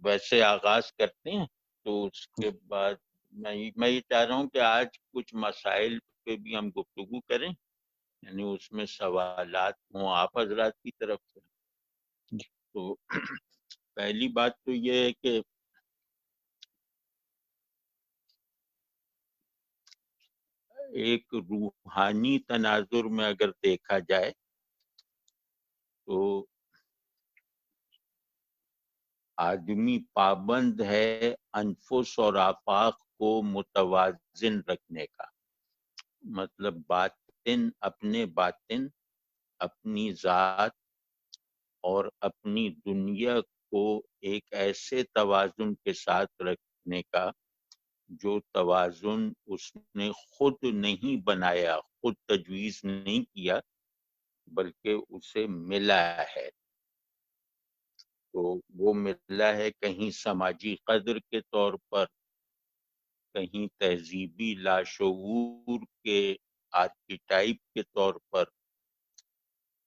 ویسے آغاز کرتے ہیں، تو اس کے بعد میں یہ چاہ رہا ہوں کہ آج کچھ مسائل پہ بھی ہم گفتگو کریں، یعنی اس میں سوالات ہوں آپ حضرات کی طرف سے۔ تو پہلی بات تو یہ ہے کہ ایک روحانی تناظر میں اگر دیکھا جائے تو آدمی پابند ہے انفس اور آفاق کو متوازن رکھنے کا، مطلب اپنے باطن، اپنی ذات اور اپنی دنیا کو ایک ایسے توازن کے ساتھ رکھنے کا جو توازن اس نے خود نہیں بنایا، خود تجویز نہیں کیا، بلکہ اسے ملا ہے۔ تو وہ ملا ہے کہیں سماجی قدر کے طور پر، کہیں تہذیبی لاشعور کے آرکیٹائپ کے طور پر،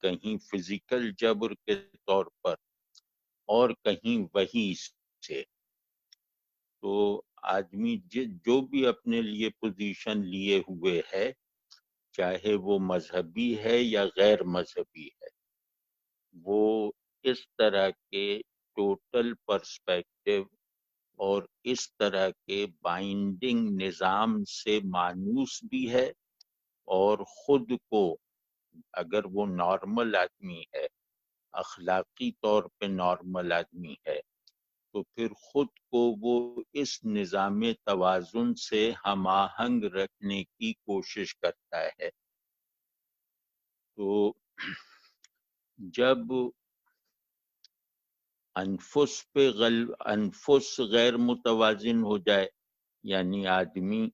کہیں فزیکل جبر کے طور پر، اور کہیں وحی سے۔ تو آدمی جو بھی اپنے لیے پوزیشن لیے ہوئے ہے، چاہے وہ مذہبی ہے یا غیر مذہبی ہے، وہ اس طرح کے ٹوٹل پرسپیکٹو اور اس طرح کے بائنڈنگ نظام سے مانوس بھی ہے، اور خود کو، اگر وہ نارمل آدمی ہے، اخلاقی طور پہ نارمل آدمی ہے، تو پھر خود کو وہ اس نظام توازن سے ہم آہنگ رکھنے کی کوشش کرتا ہے۔ تو جب انفس غیر متوازن ہو جائے، یعنی آدمی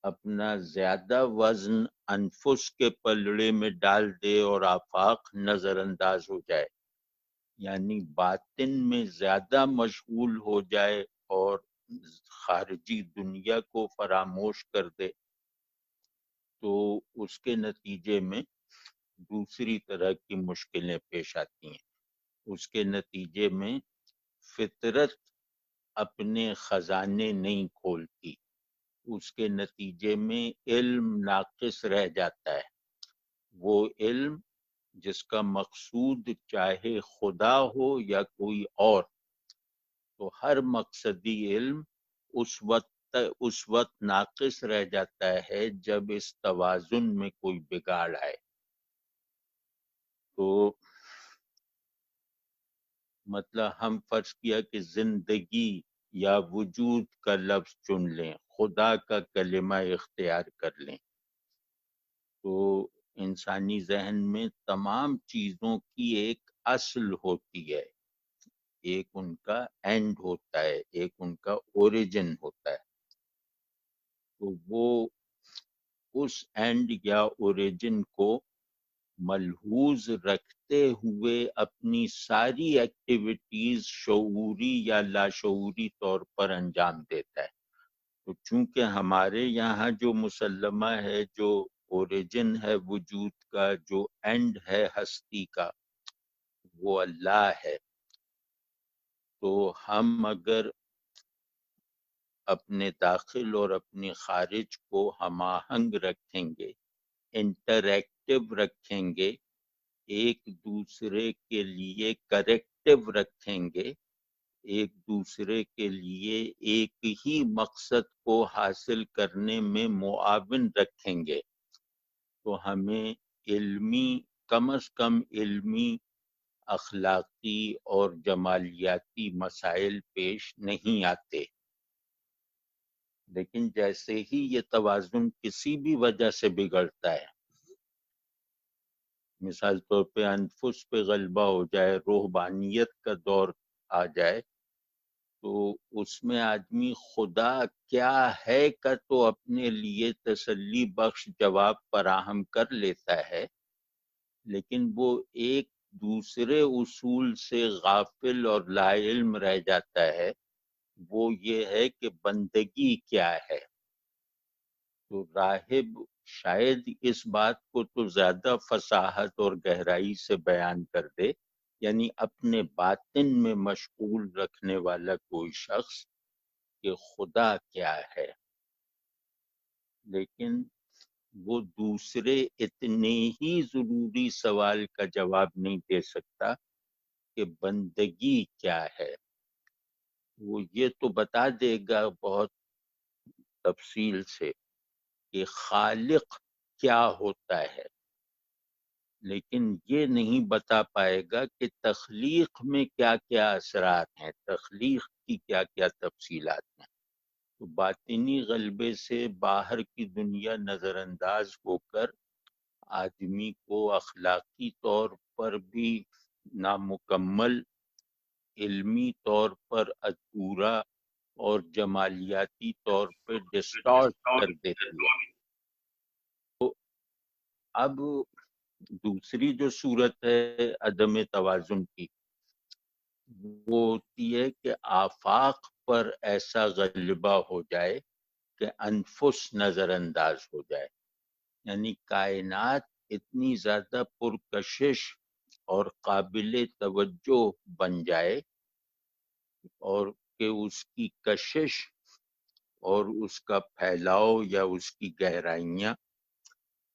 اپنا زیادہ وزن انفس کے پلڑے میں ڈال دے اور آفاق نظر انداز ہو جائے، یعنی باطن میں زیادہ مشغول ہو جائے اور خارجی دنیا کو فراموش کر دے، تو اس کے نتیجے میں دوسری طرح کی مشکلیں پیش آتی ہیں۔ اس کے نتیجے میں فطرت اپنے خزانے نہیں کھولتی، اس کے نتیجے میں علم ناقص رہ جاتا ہے۔ وہ علم جس کا مقصود چاہے خدا ہو یا کوئی اور، تو ہر مقصدی علم اس وقت ناقص رہ جاتا ہے جب اس توازن میں کوئی بگاڑ آئے۔ تو مطلب ہم فرض کیا کہ زندگی یا وجود کا لفظ چن لیں، خدا کا کلمہ اختیار کر لیں، تو انسانی ذہن میں تمام چیزوں کی ایک اصل ہوتی ہے، ایک ان کا اینڈ ہوتا ہے، ایک ان کا اوریجن ہوتا ہے۔ تو وہ اس اینڈ یا اوریجن کو ملحوظ رکھتے ہوئے اپنی ساری ایکٹیویٹیز شعوری یا لاشعوری طور پر انجام دیتا ہے۔ تو چونکہ ہمارے یہاں جو مسلمہ ہے، جو اوریجن ہے وجود کا، جو اینڈ ہے ہستی کا، وہ اللہ ہے، تو ہم اگر اپنے داخل اور اپنے خارج کو ہم آہنگ رکھیں گے، انٹریکٹیو رکھیں گے، ایک دوسرے کے لیے کریکٹیو رکھیں گے، ایک دوسرے کے لیے ایک ہی مقصد کو حاصل کرنے میں معاون رکھیں گے، تو ہمیں کم از کم علمی، اخلاقی اور جمالیاتی مسائل پیش نہیں آتے۔ لیکن جیسے ہی یہ توازن کسی بھی وجہ سے بگڑتا ہے، مثال طور پہ انفس پہ غلبہ ہو جائے، روحانیت کا دور آ جائے، تو اس میں آدمی خدا کیا ہے کا تو اپنے لیے تسلی بخش جواب فراہم کر لیتا ہے، لیکن وہ ایک دوسرے اصول سے غافل اور لا علم رہ جاتا ہے، وہ یہ ہے کہ بندگی کیا ہے۔ تو راہب شاید اس بات کو تو زیادہ فصاحت اور گہرائی سے بیان کر دے، یعنی اپنے باطن میں مشغول رکھنے والا کوئی شخص کہ خدا کیا ہے، لیکن وہ دوسرے اتنے ہی ضروری سوال کا جواب نہیں دے سکتا کہ بندگی کیا ہے۔ وہ یہ تو بتا دے گا بہت تفصیل سے کہ خالق کیا ہوتا ہے، لیکن یہ نہیں بتا پائے گا کہ تخلیق میں کیا کیا اثرات ہیں، تخلیق کی کیا کیا تفصیلات ہیں۔ تو باطنی غلبے سے باہر کی دنیا نظر انداز ہو کر آدمی کو اخلاقی طور پر بھی نامکمل، علمی طور پر ادھورا اور جمالیاتی طور پہ ڈسٹارٹ کر دیتی ہے۔ تو اب دوسری جو صورت ہے عدم توازن کی، وہ ہوتی ہے کہ آفاق پر ایسا غلبہ ہو جائے کہ انفس نظر انداز ہو جائے، یعنی کائنات اتنی زیادہ پرکشش اور قابل توجہ بن جائے اور کہ اس کی کشش اور اس کا پھیلاؤ یا اس کی گہرائیاں،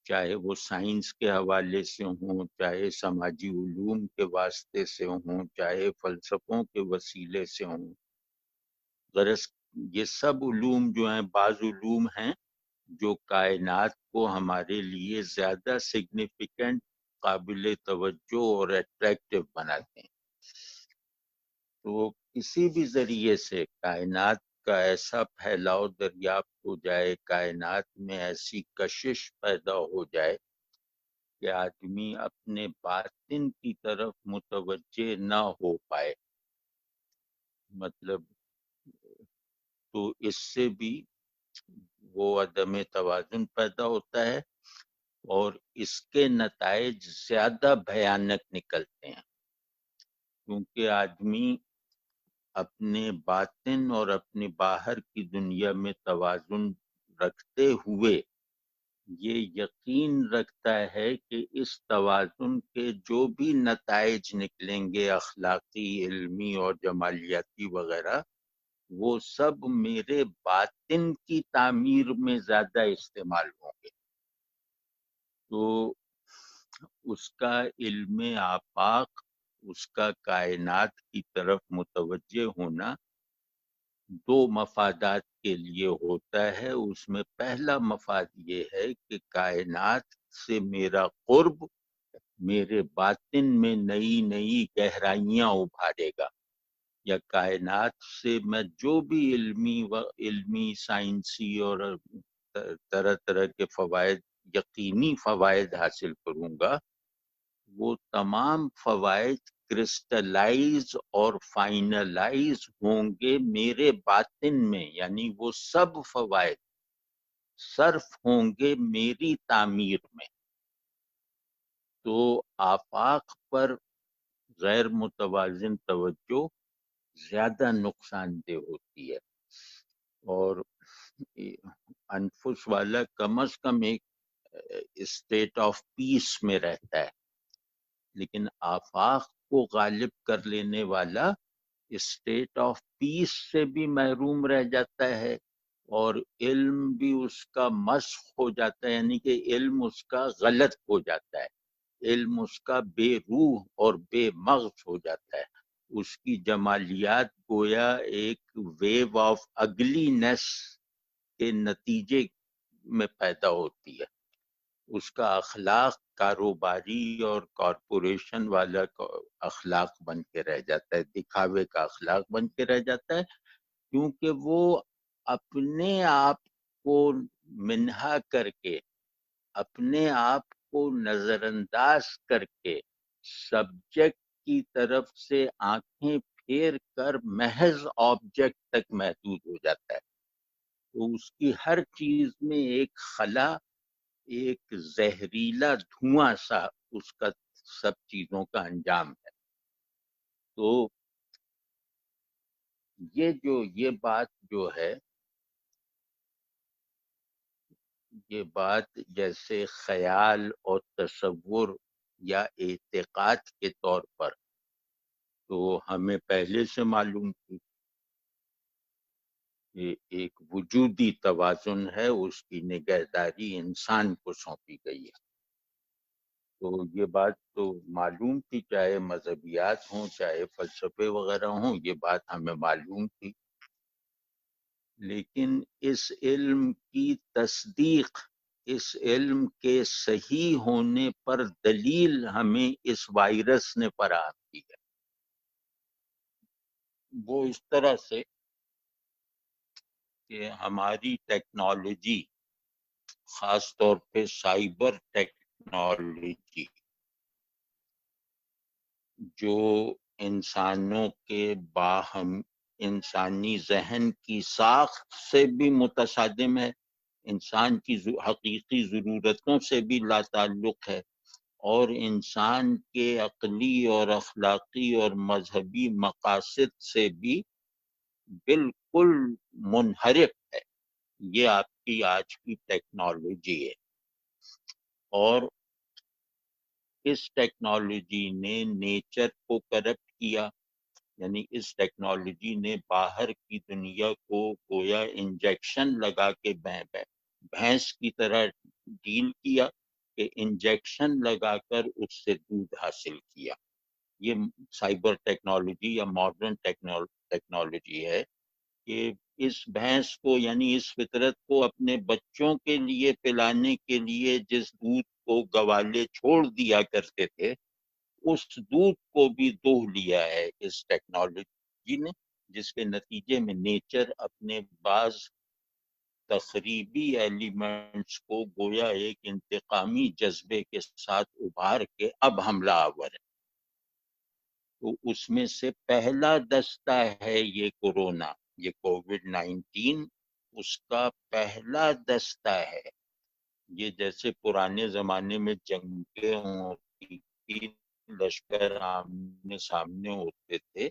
چاہے وہ سائنس کے حوالے سے ہوں، چاہے سماجی علوم کے واسطے سے ہوں، چاہے فلسفوں کے وسیلے سے ہوں، غرض یہ سب علوم جو ہیں، بعض علوم ہیں جو کائنات کو ہمارے لیے زیادہ سگنیفیکنٹ، قابل توجہ اور اٹریکٹیو بناتے ہیں۔ تو کسی بھی ذریعے سے کائنات کا ایسا پھیلاؤ دریافت ہو جائے، کائنات میں ایسی کشش پیدا ہو جائے کہ آدمی اپنے باطن کی طرف متوجہ نہ ہو پائے، مطلب تو اس سے بھی وہ عدم توازن پیدا ہوتا ہے اور اس کے نتائج زیادہ بھیانک نکلتے ہیں، کیونکہ آدمی اپنے باطن اور اپنے باہر کی دنیا میں توازن رکھتے ہوئے یہ یقین رکھتا ہے کہ اس توازن کے جو بھی نتائج نکلیں گے، اخلاقی، علمی اور جمالیاتی وغیرہ، وہ سب میرے باطن کی تعمیر میں زیادہ استعمال ہوں گے۔ تو اس کا علم آفاق، اس کا کائنات کی طرف متوجہ ہونا دو مفادات کے لیے ہوتا ہے۔ اس میں پہلا مفاد یہ ہے کہ کائنات سے میرا قرب میرے باطن میں نئی نئی گہرائیاں ابھارے گا، یا کائنات سے میں جو بھی علمی سائنسی اور طرح طرح کے فوائد، یقینی فوائد حاصل کروں گا، وہ تمام فوائد کرسٹلائز اور فائنلائز ہوں گے میرے باطن میں، یعنی وہ سب فوائد صرف ہوں گے میری تعمیر میں۔ تو آفاق پر غیر متوازن توجہ زیادہ نقصان دہ ہوتی ہے، اور انفس والا کم از کم ایک اسٹیٹ آف پیس میں رہتا ہے، لیکن آفاق کو غالب کر لینے والا اسٹیٹ آف پیس سے بھی محروم رہ جاتا ہے، اور علم بھی اس کا مسخ ہو جاتا ہے، یعنی کہ علم اس کا غلط ہو جاتا ہے، علم اس کا بے روح اور بے مغز ہو جاتا ہے، اس کی جمالیات گویا ایک ویو آف اگلی نیس کے نتیجے میں پیدا ہوتی ہے، اس کا اخلاق کاروباری اور کارپوریشن والا اخلاق بن کے رہ جاتا ہے، دکھاوے کا اخلاق بن کے رہ جاتا ہے، کیونکہ وہ اپنے آپ کو منہا کر کے، اپنے آپ کو نظر انداز کر کے سبجیکٹ کی طرف سے آنکھیں پھیر کر محض آبجیکٹ تک محدود ہو جاتا ہے، تو اس کی ہر چیز میں ایک خلا، ایک زہریلا دھواں سا اس کا سب چیزوں کا انجام ہے۔ تو یہ بات جو ہے، یہ بات جیسے خیال اور تصور یا اعتقاد کے طور پر تو ہمیں پہلے سے معلوم تھی کہ ایک وجودی توازن ہے، اس کی نگہداری انسان کو سونپی گئی ہے. تو یہ بات تو معلوم تھی، چاہے مذہبیات ہوں چاہے فلسفے وغیرہ ہوں، یہ بات ہمیں معلوم تھی. لیکن اس علم کی تصدیق، اس علم کے صحیح ہونے پر دلیل ہمیں اس وائرس نے فراہم کی ہے. وہ اس طرح سے کہ ہماری ٹیکنالوجی، خاص طور پہ سائبر ٹیکنالوجی، جو انسانوں کے باہم انسانی ذہن کی ساخت سے بھی متصادم ہے، انسان کی حقیقی ضرورتوں سے بھی لا تعلق ہے، اور انسان کے عقلی اور اخلاقی اور مذہبی مقاصد سے بھی بالکل منحرف ہے. یہ آپ کی آج کی ٹیکنالوجی ہے. اور اس ٹیکنالوجی نے نیچر کو کرپٹ کیا، یعنی اس ٹیکنالوجی نے باہر کی دنیا کو گویا انجیکشن لگا کے بھینس کی طرح ڈیل کیا کہ انجیکشن لگا کر اس سے دودھ حاصل کیا. یہ سائبر ٹیکنالوجی یا ماڈرن ٹیکنالوجی ہے کہ اس بھینس کو، یعنی اس فطرت کو اپنے بچوں کے لیے پلانے کے لیے جس دودھ کو گوالے چھوڑ دیا کرتے تھے، اس دودھ کو بھی دوہ لیا ہے اس ٹیکنالوجی نے، جس کے نتیجے میں نیچر اپنے بعض تخریبی ایلیمنٹس کو گویا ایک انتقامی جذبے کے ساتھ ابھار کے اب حملہ آور ہے. تو اس میں سے پہلا دستہ ہے یہ کورونا، یہ کووڈ-19 اس کا پہلا دستہ ہے. یہ جیسے پرانے زمانے میں جنگیں ہوتی تھی، لشکر آمنے سامنے ہوتے تھے،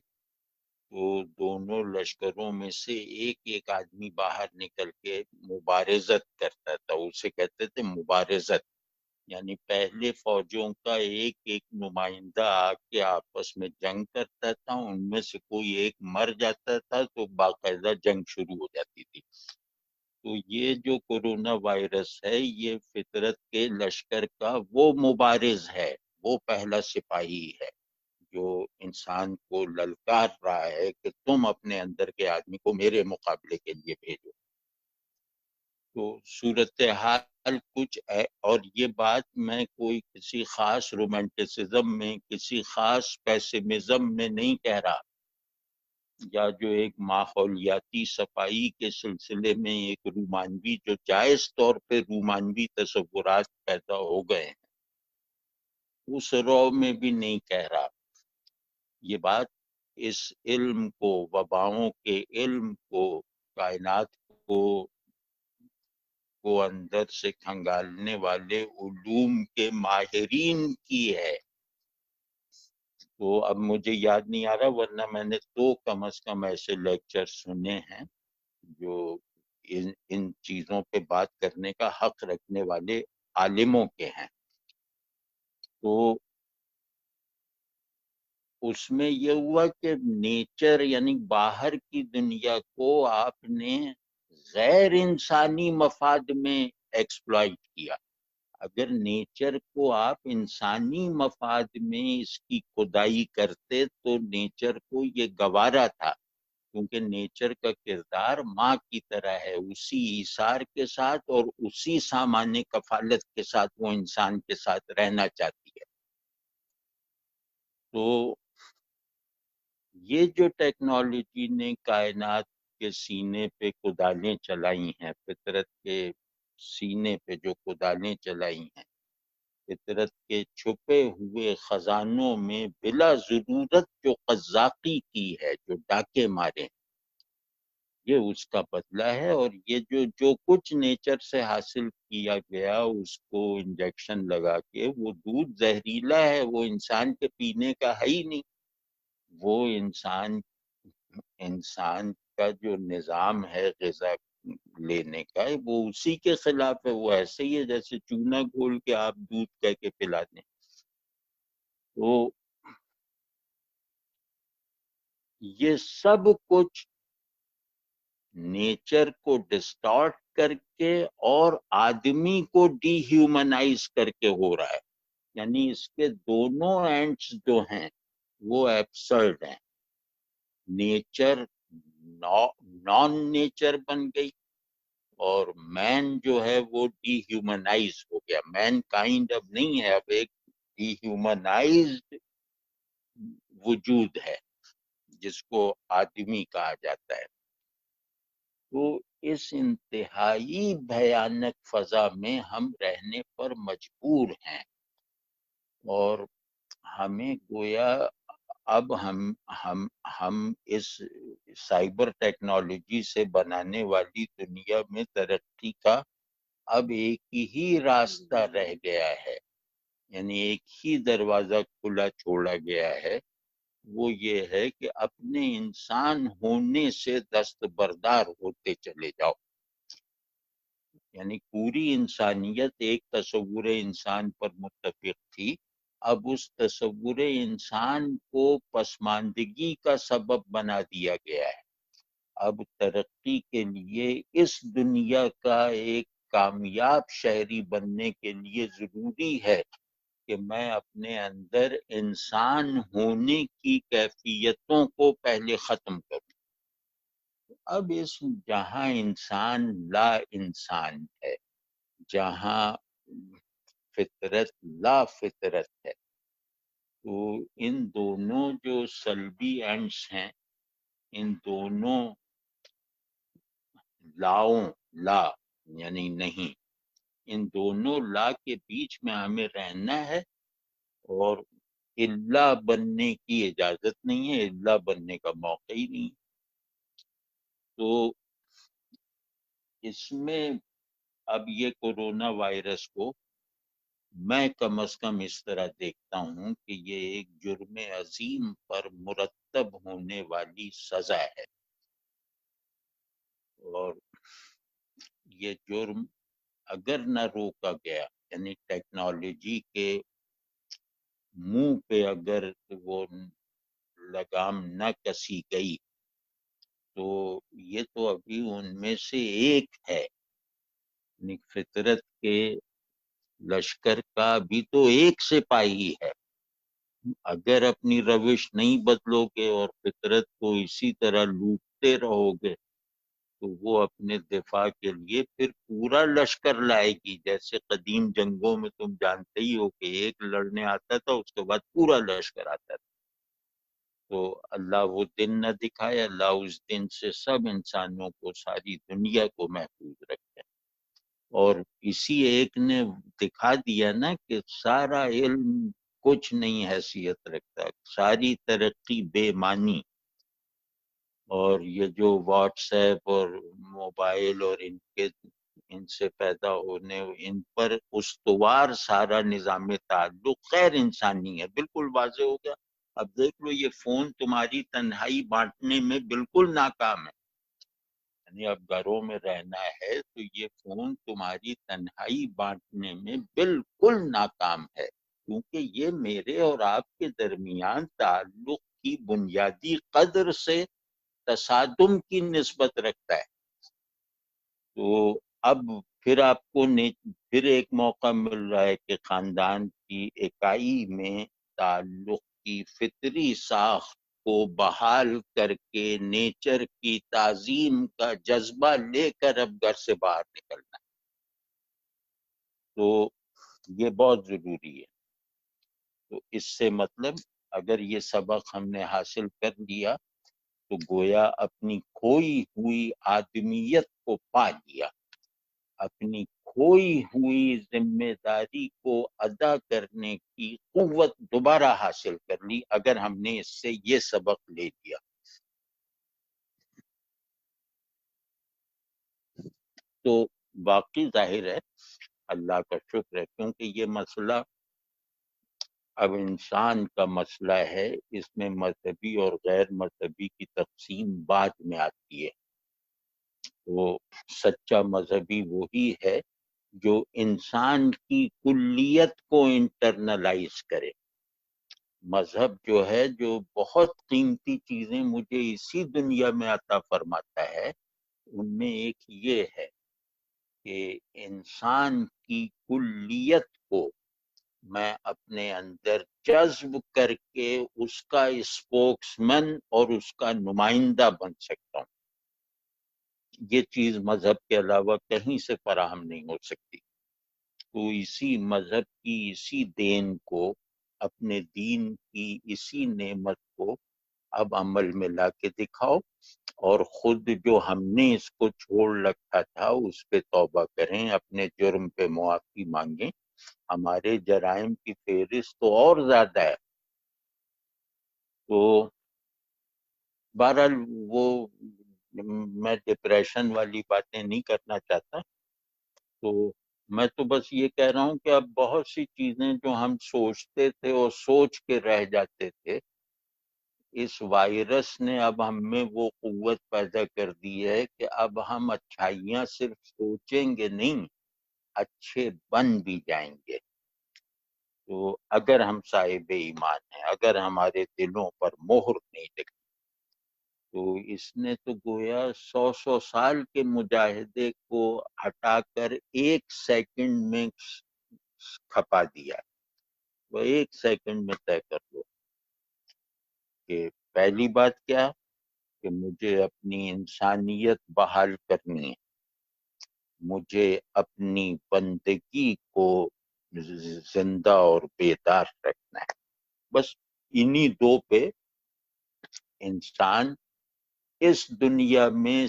تو دونوں لشکروں میں سے ایک ایک آدمی باہر نکل کے مبارزت کرتا تھا، اسے کہتے تھے مبارزت. یعنی پہلے فوجوں کا ایک ایک نمائندہ آ کے آپس میں جنگ کرتا تھا، ان میں سے کوئی ایک مر جاتا تھا تو باقاعدہ جنگ شروع ہو جاتی تھی. تو یہ جو کورونا وائرس ہے، یہ فطرت کے لشکر کا وہ مبارز ہے، وہ پہلا سپاہی ہے جو انسان کو للکار رہا ہے کہ تم اپنے اندر کے آدمی کو میرے مقابلے کے لیے بھیجو. تو صورتحال کچھ ہے، اور یہ بات میں کوئی کسی خاص رومانٹسزم میں، کسی خاص پیسمزم میں نہیں کہہ رہا، یا جو ایک ماحولیاتی صفائی کے سلسلے میں ایک رومانوی، جو جائز طور پہ رومانوی تصورات پیدا ہو گئے ہیں، اس رو میں بھی نہیں کہہ رہا. یہ بات اس علم کو، وباؤں کے علم کو، کائنات کو اندر سے کھنگالنے والے علوم کے ماہرین کی ہے. تو اب مجھے یاد نہیں آ رہا، ورنہ میں نے تو کم از کم ایسے لیکچر سنے ہیں جو ان چیزوں پہ بات کرنے کا حق رکھنے والے عالموں کے ہیں. تو اس میں یہ ہوا کہ نیچر، یعنی باہر کی دنیا کو آپ نے غیر انسانی مفاد میں ایکسپلائٹ کیا. اگر نیچر کو آپ انسانی مفاد میں اس کی کھدائی کرتے تو نیچر کو یہ گوارا تھا، کیونکہ نیچر کا کردار ماں کی طرح ہے، اسی ایثار کے ساتھ اور اسی سامان کفالت کے ساتھ وہ انسان کے ساتھ رہنا چاہتی ہے. تو یہ جو ٹیکنالوجی نے کائنات کے سینے پہ کدالیں چلائی ہیں، فطرت کے سینے پہ جو کدالیں چلائی ہیں، فطرت کے چھپے ہوئے خزانوں میں بلا ضرورت جو قذاقی کی ہے، جو ڈاکے مارے، یہ اس کا بدلہ ہے. اور یہ جو کچھ نیچر سے حاصل کیا گیا، اس کو انجیکشن لگا کے، وہ دودھ زہریلا ہے، وہ انسان کے پینے کا ہے ہی نہیں. وہ انسان کا جو نظام ہے غذا لینے کا، وہ اسی کے خلاف ہے. وہ ایسے ہی ہے جیسے چونا گھول کے آپ دودھ کہہ کے پلا دیں. تو یہ سب کچھ نیچر کو ڈسٹارٹ کر کے اور آدمی کو ڈی ہیومنائز کر کے ہو رہا ہے. یعنی اس کے دونوں اینڈز جو ہیں وہ ایبسرڈ ہیں. نیچر نان نیچر بن گئی اور مین جو ہے وہ ڈی ہیومنائز ہو گیا. مین کائنڈ اب نہیں ہے، اب ایک ڈی ہیومنائزڈ وجود ہے جس کو آدمی کہا جاتا ہے. تو اس انتہائی بھیانک فضا میں ہم رہنے پر مجبور ہیں، اور ہمیں گویا اب ہم اس سائبر ٹیکنالوجی سے بنانے والی دنیا میں ترقی کا اب ایک ہی راستہ رہ گیا ہے، یعنی ایک ہی دروازہ کھلا چھوڑا گیا ہے. وہ یہ ہے کہ اپنے انسان ہونے سے دستبردار ہوتے چلے جاؤ. یعنی پوری انسانیت ایک تصور انسان پر متفق تھی، اب اس تصور انسان کو پسماندگی کا سبب بنا دیا گیا ہے. اب ترقی کے لیے اس دنیا کا ایک کامیاب شہری بننے کے لیے ضروری ہے کہ میں اپنے اندر انسان ہونے کی کیفیتوں کو پہلے ختم کروں. اب اس جہاں انسان لا انسان ہے، جہاں فطرت لا فطرت ہے، تو ان دونوں جو سلبی اینڈس ہیں، ان دونوں لا یعنی نہیں، ان دونوں لا کے بیچ میں ہمیں رہنا ہے، اور اللہ بننے کی اجازت نہیں ہے، اللہ بننے کا موقع ہی نہیں. تو اس میں اب یہ کورونا وائرس کو میں کم از کم اس طرح دیکھتا ہوں کہ یہ ایک جرم عظیم پر مرتب ہونے والی سزا ہے، اور یہ جرم اگر نہ روکا گیا، یعنی ٹیکنالوجی کے منہ پہ اگر وہ لگام نہ کسی گئی، تو یہ تو ابھی ان میں سے ایک ہے. یعنی فطرت کے لشکر کا بھی تو ایک سپاہی ہے. اگر اپنی روش نہیں بدلو گے اور فطرت کو اسی طرح لوٹتے رہو گے، تو وہ اپنے دفاع کے لیے پھر پورا لشکر لائے گی. جیسے قدیم جنگوں میں تم جانتے ہی ہو کہ ایک لڑنے آتا تھا، اس کے بعد پورا لشکر آتا تھا. تو اللہ وہ دن نہ دکھائے، اللہ اس دن سے سب انسانوں کو، ساری دنیا کو محفوظ رکھے. اور اسی ایک نے دکھا دیا نا کہ سارا علم کچھ نہیں حیثیت رکھتا، ساری ترقی بے معنی. اور یہ جو واٹس ایپ اور موبائل اور ان سے پیدا ہونے، ان پر استوار سارا نظام تعلق غیر انسانی ہے. بالکل واضح ہو گیا. اب دیکھ لو، یہ فون تمہاری تنہائی بانٹنے میں بالکل ناکام ہے. یعنی اب گھروں میں رہنا ہے تو یہ فون تمہاری تنہائی بانٹنے میں بالکل ناکام ہے، کیونکہ یہ میرے اور آپ کے درمیان تعلق کی بنیادی قدر سے تصادم کی نسبت رکھتا ہے. تو اب پھر آپ کو پھر ایک موقع مل رہا ہے کہ خاندان کی اکائی میں تعلق کی فطری ساخت کو بحال کر کے نیچر کی تعظیم کا جذبہ لے کر اب گھر سے باہر نکلنا ہے. تو یہ بہت ضروری ہے. تو اس سے مطلب اگر یہ سبق ہم نے حاصل کر لیا تو گویا اپنی کھوئی ہوئی آدمیت کو پا لیا، اپنی کھوئی ہوئی ذمہ داری کو ادا کرنے کی قوت دوبارہ حاصل کر لی، اگر ہم نے اس سے یہ سبق لے لیا. تو باقی ظاہر ہے اللہ کا شکر ہے، کیونکہ یہ مسئلہ اب انسان کا مسئلہ ہے، اس میں مذہبی اور غیر مذہبی کی تقسیم بعد میں آتی ہے. وہ سچا مذہبی وہی ہے جو انسان کی کلیت کو انٹرنلائز کرے. مذہب جو ہے جو بہت قیمتی چیزیں مجھے اسی دنیا میں عطا فرماتا ہے، ان میں ایک یہ ہے کہ انسان کی کلیت کو میں اپنے اندر جذب کر کے اس کا اسپوکس مین اور اس کا نمائندہ بن سکتا ہوں۔ یہ چیز مذہب کے علاوہ کہیں سے فراہم نہیں ہو سکتی۔ تو اسی مذہب کی اسی دین کو، اپنے دین کی اسی نعمت کو اب عمل میں لا کے دکھاؤ، اور خود جو ہم نے اس کو چھوڑ رکھا تھا اس پہ توبہ کریں، اپنے جرم پہ معافی مانگیں۔ ہمارے جرائم کی فہرست تو اور زیادہ ہے۔ تو بہرحال وہ میں ڈپریشن والی باتیں نہیں کرنا چاہتا، تو میں تو بس یہ کہہ رہا ہوں کہ اب بہت سی چیزیں جو ہم سوچتے تھے اور سوچ کے رہ جاتے تھے، اس وائرس نے اب ہم میں وہ قوت پیدا کر دی ہے کہ اب ہم اچھائیاں صرف سوچیں گے نہیں، اچھے بن بھی جائیں گے۔ تو اگر ہم صاحب ایمان ہیں، اگر ہمارے دلوں پر مہر نہیں لگی، تو اس نے تو گویا 100 سال کے مجاہدے کو ہٹا کر 1 سیکنڈ میں کھپا دیا۔ وہ 1 سیکنڈ میں طے کر لو کہ پہلی بات کیا کہ مجھے اپنی انسانیت بحال کرنی ہے، مجھے اپنی بندگی کو زندہ اور بیدار رکھنا ہے۔ بس انہی دو پہ انسان اس دنیا میں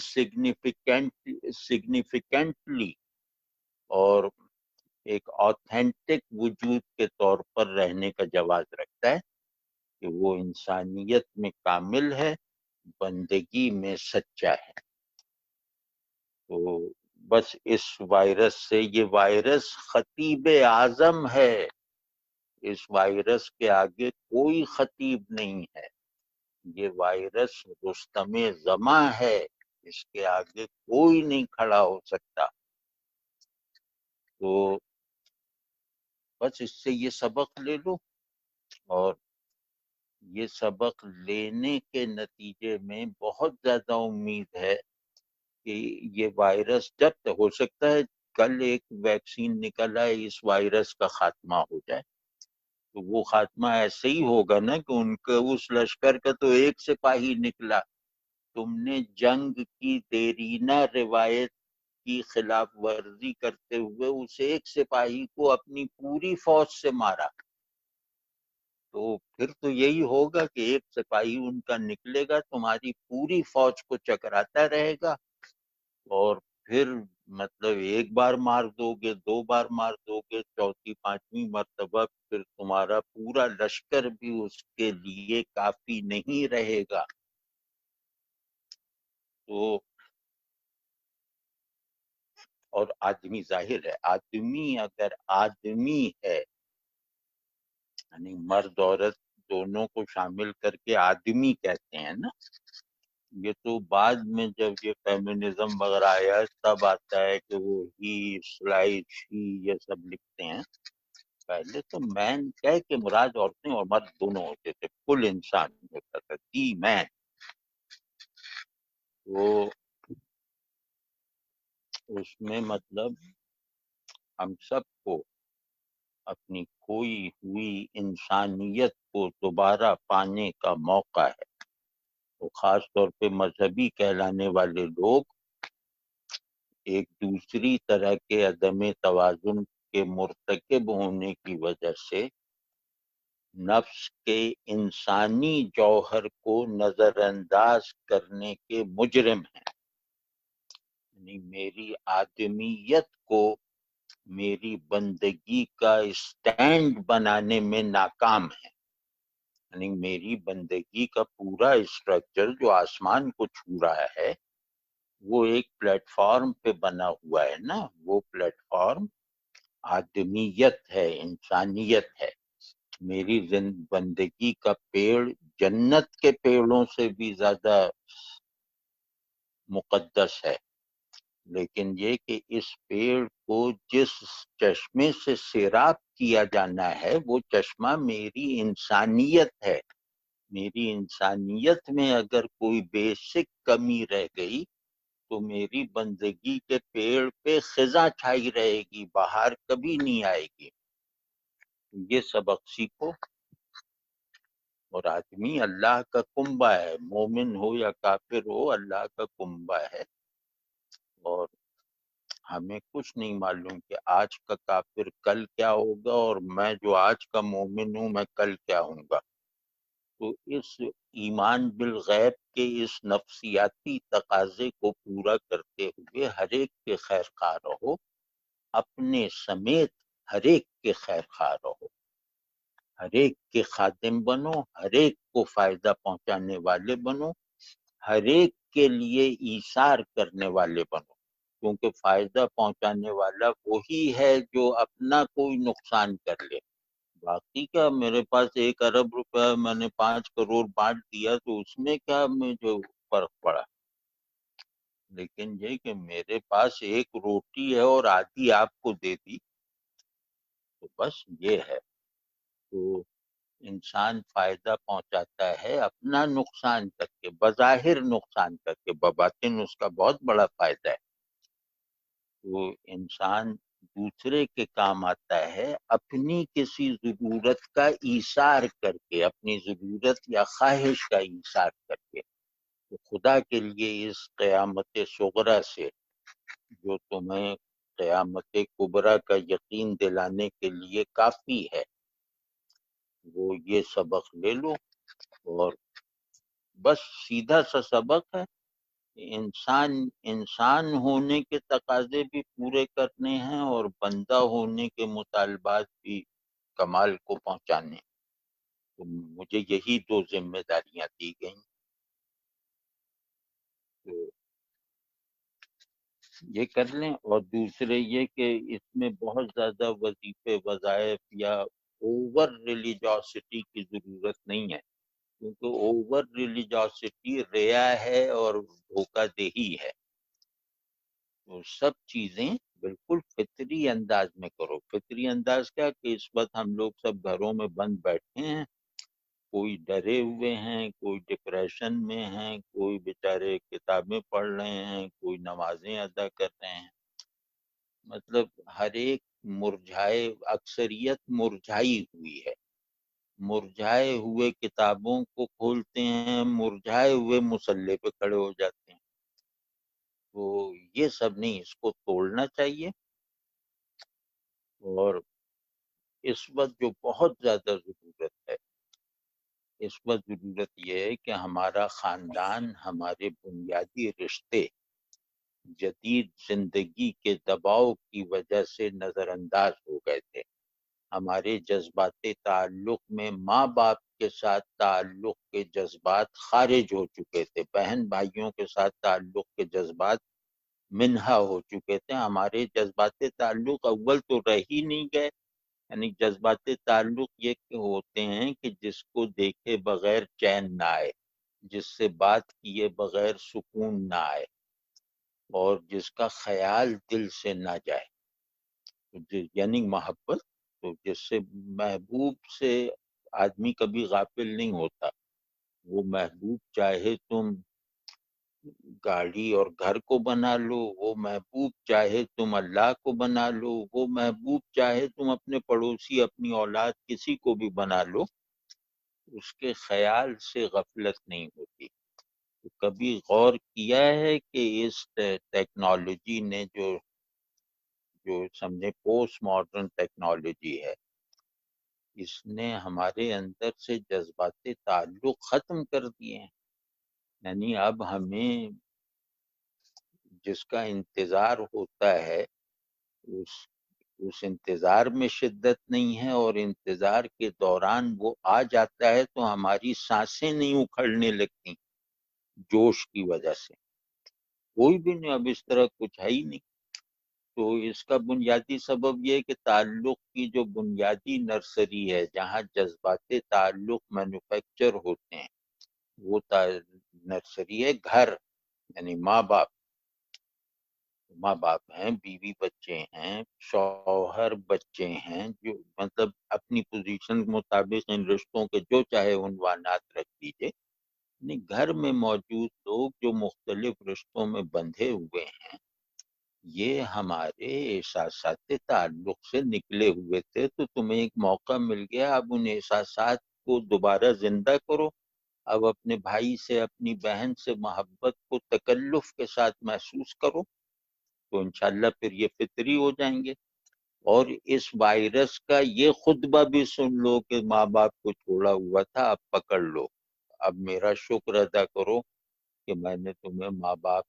سگنیفیکنٹلی اور ایک آتھینٹک وجود کے طور پر رہنے کا جواز رکھتا ہے کہ وہ انسانیت میں کامل ہے، بندگی میں سچا ہے۔ تو بس اس وائرس سے، یہ وائرس خطیب اعظم ہے، اس وائرس کے آگے کوئی خطیب نہیں ہے، یہ وائرس رستم زماں ہے، اس کے آگے کوئی نہیں کھڑا ہو سکتا۔ تو بس اس سے یہ سبق لے لو، اور یہ سبق لینے کے نتیجے میں بہت زیادہ امید ہے کہ یہ وائرس جب تک ہو سکتا ہے کل ایک ویکسین نکل آئے، اس وائرس کا خاتمہ ہو جائے، تو وہ خاتمہ ایسے ہی ہوگا نا کہ ان کا اس لشکر کا تو ایک سپاہی نکلا، تم نے جنگ کی دیرینہ روایت کی خلاف ورزی کرتے ہوئے اس ایک سپاہی کو اپنی پوری فوج سے مارا، تو پھر تو یہی ہوگا کہ ایک سپاہی ان کا نکلے گا، تمہاری پوری فوج کو چکراتا رہے گا، اور پھر مطلب ایک بار مار دو گے، 2 بار مار دو گے، چوتھی پانچویں مرتبہ پھر تمہارا پورا لشکر بھی اس کے لیے کافی نہیں رہے گا۔ تو اور آدمی ظاہر ہے، آدمی اگر آدمی ہے، یعنی مرد عورت دونوں کو شامل کر کے آدمی کہتے ہیں نا، یہ تو بعد میں جب یہ فیمنزم وغیرہ آیا تب آتا ہے کہ وہ ہی سلائی شی یہ سب لکھتے ہیں، پہلے تو مین کہہ کے مراد عورتیں اور مرد دونوں ہوتے تھے، کل انسان ہوتا تھا، دی مین۔ وہ اس میں مطلب ہم سب کو اپنی کھوئی ہوئی انسانیت کو دوبارہ پانے کا موقع ہے۔ تو خاص طور پہ مذہبی کہلانے والے لوگ ایک دوسری طرح کے عدم توازن کے مرتکب ہونے کی وجہ سے نفس کے انسانی جوہر کو نظر انداز کرنے کے مجرم ہیں، یعنی میری آدمیت کو میری بندگی کا اسٹینڈ بنانے میں ناکام ہے، یعنی میری بندگی کا پورا اسٹرکچر جو آسمان کو چھو رہا ہے وہ ایک پلیٹ فارم پہ بنا ہوا ہے نا، وہ پلیٹ فارم آدمیت ہے، انسانیت ہے۔ میری بندگی کا پیڑ جنت کے پیڑوں سے بھی زیادہ مقدس ہے، لیکن یہ کہ اس پیڑ کو جس چشمے سے سیراب کیا جانا ہے وہ چشمہ میری انسانیت ہے. میری انسانیت میں اگر کوئی بیسک کمی رہ گئی تو میری بندگی کے پیڑ پہ خزاں چھائی رہے گی، بہار کبھی نہیں آئے گی. یہ سبق سیکھو. اور آدمی اللہ کا کنبہ ہے، مومن ہو یا کافر ہو اللہ کا کنبہ ہے. اور ہمیں کچھ نہیں معلوم کہ آج کا کافر کل کیا ہوگا، اور میں جو آج کا مومن ہوں میں کل کیا ہوں گا. تو اس ایمان بالغیب کے اس نفسیاتی تقاضے کو پورا کرتے ہوئے ہر ایک کے خیر خواہ رہو، اپنے سمیت ہر ایک کے خیر خواہ رہو، ہر ایک کے خادم بنو، ہر ایک کو فائدہ پہنچانے والے بنو، ہر ایک کے لیے ایثار کرنے والے بنو. کیونکہ فائدہ پہنچانے والا وہی ہے جو اپنا کوئی نقصان کر لے. باقی کیا، میرے پاس 1 ارب روپے میں نے 5 کروڑ بانٹ دیا تو اس میں کیا مجھے فرق پڑا. لیکن یہ کہ میرے پاس ایک روٹی ہے اور آدھی آپ کو دے دی تو بس یہ ہے. تو انسان فائدہ پہنچاتا ہے اپنا نقصان کر کے، بظاہر نقصان کر کے، بباطن اس کا بہت بڑا فائدہ ہے. تو انسان دوسرے کے کام آتا ہے اپنی کسی ضرورت کا ایثار کر کے، اپنی ضرورت یا خواہش کا ایثار کر کے. تو خدا کے لیے اس قیامت صغریٰ سے جو تمہیں قیامت کبریٰ کا یقین دلانے کے لیے کافی ہے، وہ یہ سبق لے لو. اور بس سیدھا سا سبق ہے، انسان ہونے کے تقاضے بھی پورے کرنے ہیں اور بندہ ہونے کے مطالبات بھی کمال کو پہنچانے ہیں. تو مجھے یہی 2 ذمہ داریاں دی گئیں. تو یہ کر لیں. اور دوسرے یہ کہ اس میں بہت زیادہ وظیفے وظائف یا اوور ریلیجاسٹی کی ضرورت نہیں ہے، کیونکہ اوور ریلیجاسٹی ریا ہے اور دھوکہ دہی ہے. تو سب چیزیں بالکل فطری انداز میں کرو. فطری انداز کیا کہ اس وقت ہم لوگ سب گھروں میں بند بیٹھے ہیں، کوئی ڈرے ہوئے ہیں، کوئی ڈپریشن میں ہیں، کوئی بیچارے کتابیں پڑھ رہے ہیں، کوئی نمازیں ادا کر رہے ہیں. مطلب ہر ایک مرجھائے، اکثریت مرجھائی ہوئی ہے. مرجھائے ہوئے کتابوں کو کھولتے ہیں، مرجھائے ہوئے مصلے پہ کھڑے ہو جاتے ہیں. تو یہ سب نہیں، اس کو توڑنا چاہیے. اور اس وقت جو بہت زیادہ ضرورت ہے، اس وقت ضرورت یہ ہے کہ ہمارا خاندان، ہمارے بنیادی رشتے جدید زندگی کے دباؤ کی وجہ سے نظر انداز ہو گئے تھے. ہمارے جذبات تعلق میں ماں باپ کے ساتھ تعلق کے جذبات خارج ہو چکے تھے، بہن بھائیوں کے ساتھ تعلق کے جذبات منہا ہو چکے تھے. ہمارے جذبات تعلق اول تو رہ ہی نہیں گئے. یعنی جذبات تعلق یہ ہوتے ہیں کہ جس کو دیکھے بغیر چین نہ آئے، جس سے بات کیے بغیر سکون نہ آئے، اور جس کا خیال دل سے نہ جائے. یعنی محبت. تو جس سے محبوب سے آدمی کبھی غافل نہیں ہوتا. وہ محبوب چاہے تم گاڑی اور گھر کو بنا لو، وہ محبوب چاہے تم اللہ کو بنا لو، وہ محبوب چاہے تم اپنے پڑوسی، اپنی اولاد، کسی کو بھی بنا لو، اس کے خیال سے غفلت نہیں ہوتی. تو کبھی غور کیا ہے کہ اس ٹیکنالوجی نے جو سمجھے پوسٹ ماڈرن ٹیکنالوجی ہے، اس نے ہمارے اندر سے جذبات تعلق ختم کر دیے ہیں. یعنی اب ہمیں جس کا انتظار ہوتا ہے اس انتظار میں شدت نہیں ہے، اور انتظار کے دوران وہ آ جاتا ہے تو ہماری سانسیں نہیں اکھڑنے لگتی جوش کی وجہ سے. کوئی بھی نہیں، اب اس طرح کچھ ہے ہی نہیں. تو اس کا بنیادی سبب یہ ہے کہ تعلق کی جو بنیادی نرسری ہے، جہاں جذبات تعلق مینوفیکچر ہوتے ہیں، وہ نرسری ہے گھر، یعنی ماں باپ. ماں باپ ہیں، بیوی بچے ہیں، شوہر بچے ہیں، جو مطلب اپنی پوزیشن کے مطابق ان رشتوں کے جو چاہے عنوانات رکھ دیجئے، یعنی گھر میں موجود لوگ جو مختلف رشتوں میں بندھے ہوئے ہیں، یہ ہمارے احساسات تعلق سے نکلے ہوئے تھے، تو تمہیں ایک موقع مل گیا، اب ان احساسات کو دوبارہ زندہ کرو، اب اپنے بھائی سے، اپنی بہن سے محبت کو تکلف کے ساتھ محسوس کرو، تو انشاءاللہ پھر یہ فطری ہو جائیں گے۔ اور اس وائرس کا یہ خطبہ بھی سن لو کہ ماں باپ کو چھوڑا ہوا تھا، اب پکڑ لو، اب میرا شکر ادا کرو کہ میں نے تمہیں ماں باپ،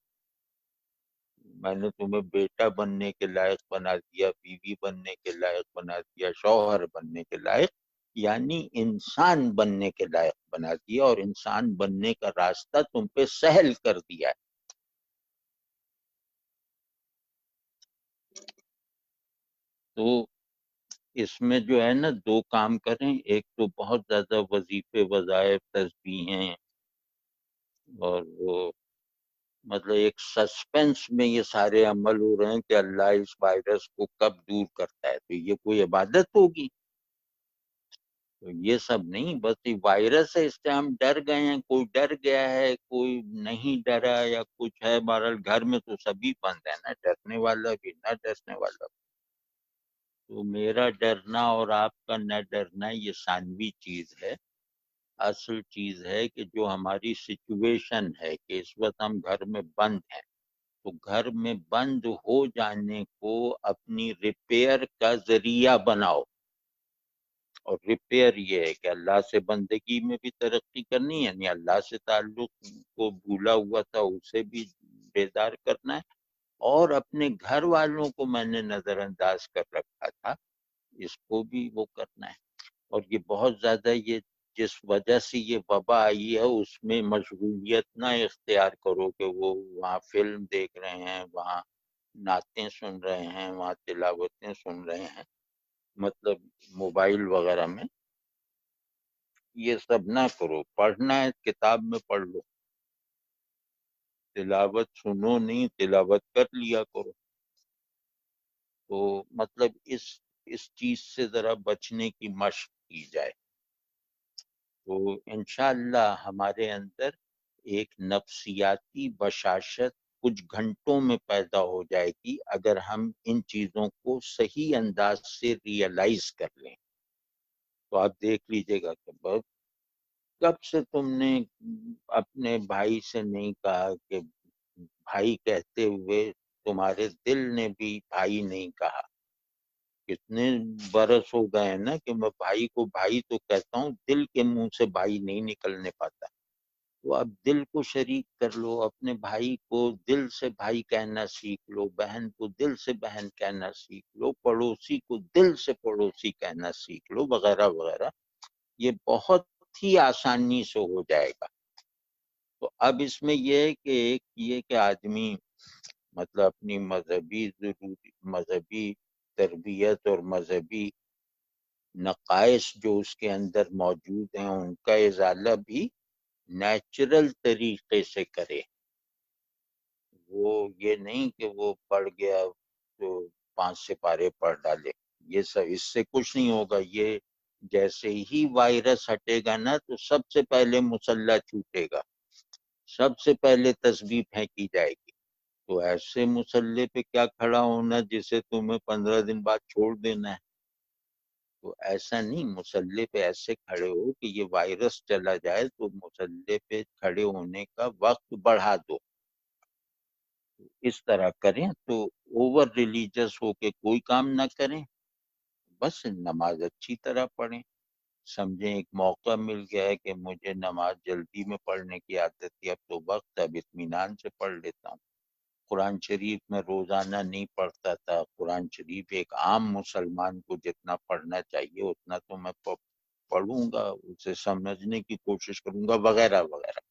میں نے تمہیں بیٹا بننے کے لائق بنا دیا، بیوی بننے کے لائق بنا دیا، شوہر بننے کے لائق، یعنی انسان بننے کے لائق بنا دیا، اور انسان بننے کا راستہ تم پہ سہل کر دیا ہے۔ تو اس میں جو ہے نا دو کام کریں، ایک تو بہت زیادہ وظیفے، وظائف، تسبیحیں، اور وہ مطلب ایک سسپینس میں یہ سارے عمل ہو رہے ہیں کہ اللہ اس وائرس کو کب دور کرتا ہے، تو یہ کوئی عبادت ہوگی؟ تو یہ سب نہیں، بس یہ وائرس ہے، اس سے ہم ڈر گئے ہیں، کوئی ڈر گیا ہے، کوئی نہیں ڈرا یا کچھ ہے، بہرحال گھر میں تو سبھی بند ہے نا، ڈرنے والا بھی نہ ڈرنے والا بھی۔ تو میرا ڈرنا اور آپ کا نہ ڈرنا یہ ثانوی چیز ہے، اصل چیز ہے کہ جو ہماری سچویشن ہے کہ اس وقت ہم گھر میں بند ہیں، تو گھر میں بند ہو جانے کو اپنی ریپیئر کا ذریعہ بناؤ، اور ریپیئر یہ ہے کہ اللہ سے بندگی میں بھی ترقی کرنی ہے، یعنی اللہ سے تعلق کو بھولا ہوا تھا اسے بھی بیدار کرنا ہے، اور اپنے گھر والوں کو میں نے نظر انداز کر رکھا تھا، اس کو بھی وہ کرنا ہے۔ اور یہ بہت زیادہ، یہ جس وجہ سے یہ وبا آئی ہے اس میں مشغولیت نہ اختیار کرو کہ وہ وہاں فلم دیکھ رہے ہیں، وہاں نعتیں سن رہے ہیں، وہاں تلاوتیں سن رہے ہیں، مطلب موبائل وغیرہ میں یہ سب نہ کرو، پڑھنا ہے کتاب میں پڑھ لو، تلاوت سنو نہیں، تلاوت کر لیا کرو۔ تو مطلب اس چیز سے ذرا بچنے کی مشق کی جائے، تو انشاءاللہ ہمارے اندر ایک نفسیاتی بشاشت کچھ گھنٹوں میں پیدا ہو جائے گی اگر ہم ان چیزوں کو صحیح انداز سے ریئلائز کر لیں۔ تو آپ دیکھ لیجئے گا کہ بہت کب سے تم نے اپنے بھائی سے نہیں کہا کہ بھائی کہتے ہوئے تمہارے دل نے بھی بھائی نہیں کہا؟ کتنے برس ہو گئے ہیں نا کہ میں بھائی کو بھائی تو کہتا ہوں، دل کے منہ سے بھائی نہیں نکلنے پاتا۔ تو اب دل کو شریک کر لو، اپنے بھائی کو دل سے بھائی کہنا سیکھ لو، بہن کو دل سے بہن کہنا سیکھ لو، پڑوسی کو دل سے پڑوسی کہنا سیکھ لو، وغیرہ وغیرہ، یہ بہت ہی آسانی سے ہو جائے گا۔ تو اب اس میں یہ ہے کہ ایک یہ کہ آدمی مطلب اپنی مذہبی تربیت اور مذہبی نقائص جو اس کے اندر موجود ہیں ان کا ازالہ بھی نیچرل طریقے سے کرے، وہ یہ نہیں کہ وہ پڑھ گیا تو 5 سپارے پڑھ ڈالے، یہ سب اس سے کچھ نہیں ہوگا۔ یہ جیسے ہی وائرس ہٹے گا نا تو سب سے پہلے مصلی چھوٹے گا، سب سے پہلے تسبیح پھینکی جائے گی، تو ایسے مصلی پہ کیا کھڑا ہونا جسے تمہیں 15 دن بعد چھوڑ دینا ہے؟ تو ایسا نہیں، مصلی پہ ایسے کھڑے ہو کہ یہ وائرس چلا جائے تو مصلی پہ کھڑے ہونے کا وقت بڑھا دو، اس طرح کریں تو اوور ریلیجس ہو کے کوئی کام نہ کریں، بس نماز اچھی طرح پڑھیں، سمجھیں ایک موقع مل گیا ہے کہ مجھے نماز جلدی میں پڑھنے کی عادت تھی، اب تو وقت ہے، اب اطمینان سے پڑھ لیتا ہوں۔ قرآن شریف میں روزانہ نہیں پڑھتا تھا، قرآن شریف ایک عام مسلمان کو جتنا پڑھنا چاہیے اتنا تو میں پڑھوں گا، اسے سمجھنے کی کوشش کروں گا، وغیرہ وغیرہ۔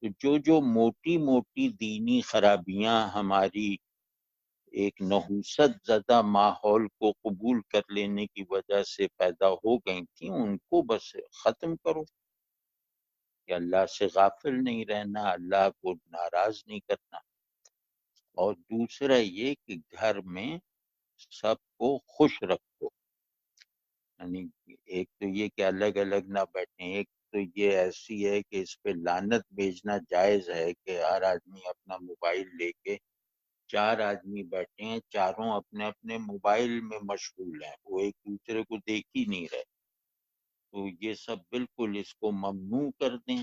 تو جو موٹی موٹی دینی خرابیاں ہماری ایک نحوست زدہ ماحول کو قبول کر لینے کی وجہ سے پیدا ہو گئی تھیں ان کو بس ختم کرو، کہ اللہ سے غافل نہیں رہنا، اللہ کو ناراض نہیں کرنا۔ اور دوسرا یہ کہ گھر میں سب کو خوش رکھو، یعنی ایک تو یہ کہ الگ الگ نہ بیٹھیں، ایک تو یہ ایسی ہے کہ اس پہ لعنت بھیجنا جائز ہے کہ ہر آدمی اپنا موبائل لے کے، 4 آدمی بیٹھے ہیں، چاروں اپنے اپنے موبائل میں مشغول ہیں، وہ ایک دوسرے کو دیکھ ہی نہیں رہے، تو یہ سب بالکل اس کو ممنوع کر دیں۔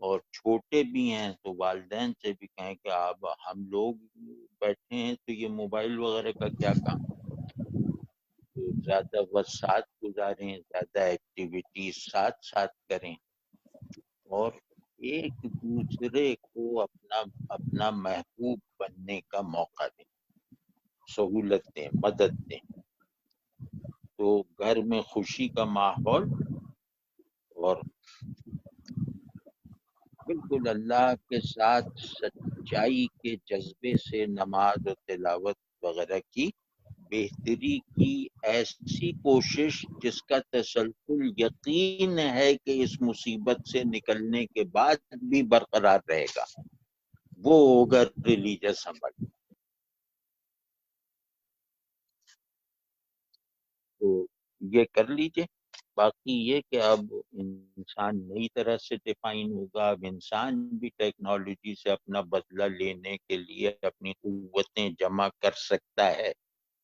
اور چھوٹے بھی ہیں تو والدین سے بھی کہیں کہ اب ہم لوگ بیٹھے ہیں تو یہ موبائل وغیرہ کا کیا کام، تو زیادہ وقت ساتھ گزاریں، زیادہ ایکٹیویٹیز ساتھ ساتھ کریں، اور ایک دوسرے کو اپنا اپنا محبوب بننے کا موقع دیں، سہولت دیں، مدد دیں، تو گھر میں خوشی کا ماحول، اور بالکل اللہ کے ساتھ سچائی کے جذبے سے نماز و تلاوت وغیرہ کی بہتری کی ایسی کوشش جس کا تسلسل یقین ہے کہ اس مصیبت سے نکلنے کے بعد بھی برقرار رہے گا، وہ ہوگا ریلیجس عمل۔ تو یہ کر لیجئے، باقی یہ کہ اب انسان نئی طرح سے ڈیفائن ہوگا، اب انسان بھی ٹیکنالوجی سے اپنا بدلہ لینے کے لیے اپنی قوتیں جمع کر سکتا ہے،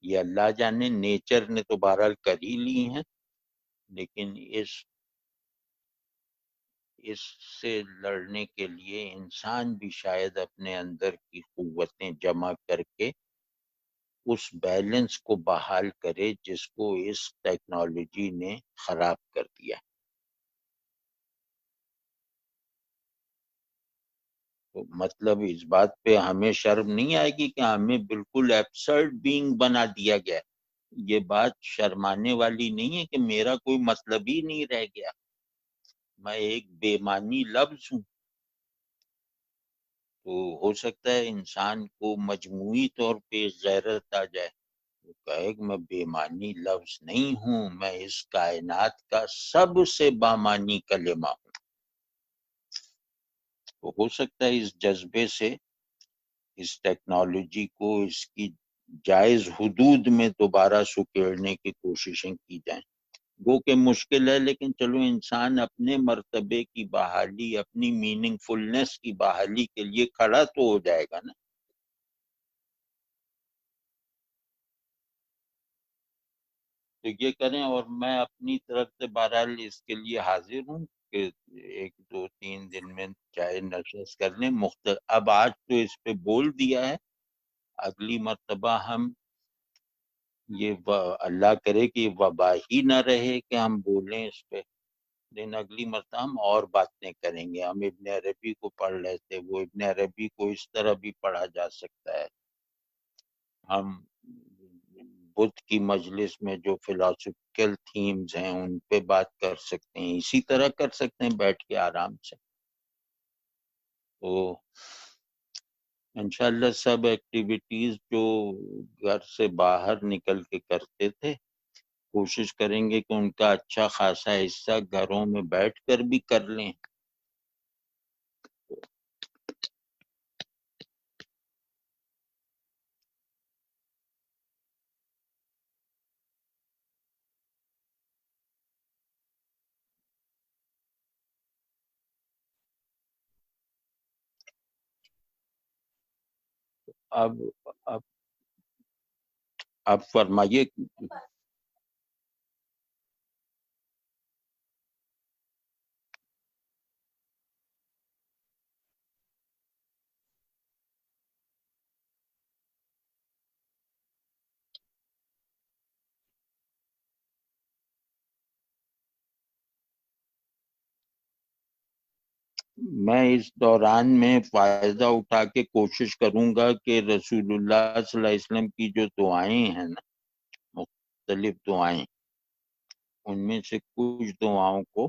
یہ اللہ جانے، نیچر نے تو بہرحال کر ہی لی ہیں، لیکن اس سے لڑنے کے لیے انسان بھی شاید اپنے اندر کی قوتیں جمع کر کے اس بیلنس کو بحال کرے جس کو اس ٹیکنالوجی نے خراب کر دیا۔ تو مطلب اس بات پہ ہمیں شرم نہیں آئے گی کہ ہمیں بالکل ایبسرڈ بینگ بنا دیا گیا، یہ بات شرمانے والی نہیں ہے کہ میرا کوئی مطلب ہی نہیں رہ گیا، میں ایک بے معنی لفظ ہوں، تو ہو سکتا ہے انسان کو مجموعی طور پہ غیرت آ جائے، وہ کہے کہ میں بے معنی لفظ نہیں ہوں، میں اس کائنات کا سب سے بامانی کلمہ ہوں، تو ہو سکتا ہے اس جذبے سے اس ٹیکنالوجی کو اس کی جائز حدود میں دوبارہ سکیڑنے کی کوششیں کی جائیں، وہ کہ مشکل ہے، لیکن چلو انسان اپنے مرتبے کی بحالی، اپنی میننگ فلنس کی بحالی کے لیے کھڑا تو ہو جائے گا نا۔ تو یہ کریں، اور میں اپنی طرف سے بہرحال اس کے لیے حاضر ہوں کہ 1 2 3 دن میں چاہے نشست کر لیں، اب آج تو اس پہ بول دیا ہے، اگلی مرتبہ ہم اللہ کرے کہ وبا ہی نہ رہے کہ ہم بولیں اس پہ، لیکن اگلی مرتبہ ہم اور باتیں کریں گے، ہم ابن عربی کو پڑھ رہے تھے، وہ ابن عربی کو اس طرح بھی پڑھا جا سکتا ہے، ہم بدھ کی مجلس میں جو فلاسفیکل تھیمز ہیں ان پہ بات کر سکتے ہیں، اسی طرح کر سکتے ہیں بیٹھ کے آرام سے، تو انشاءاللہ سب ایکٹیویٹیز جو گھر سے باہر نکل کے کرتے تھے کوشش کریں گے کہ ان کا اچھا خاصا حصہ گھروں میں بیٹھ کر بھی کر لیں۔ اب اب اب فرمائیے۔ میں اس دوران میں فائدہ اٹھا کے کوشش کروں گا کہ رسول اللہ صلی اللہ علیہ وسلم کی جو دعائیں ہیں نا، مختلف دعائیں، ان میں سے کچھ دعاؤں کو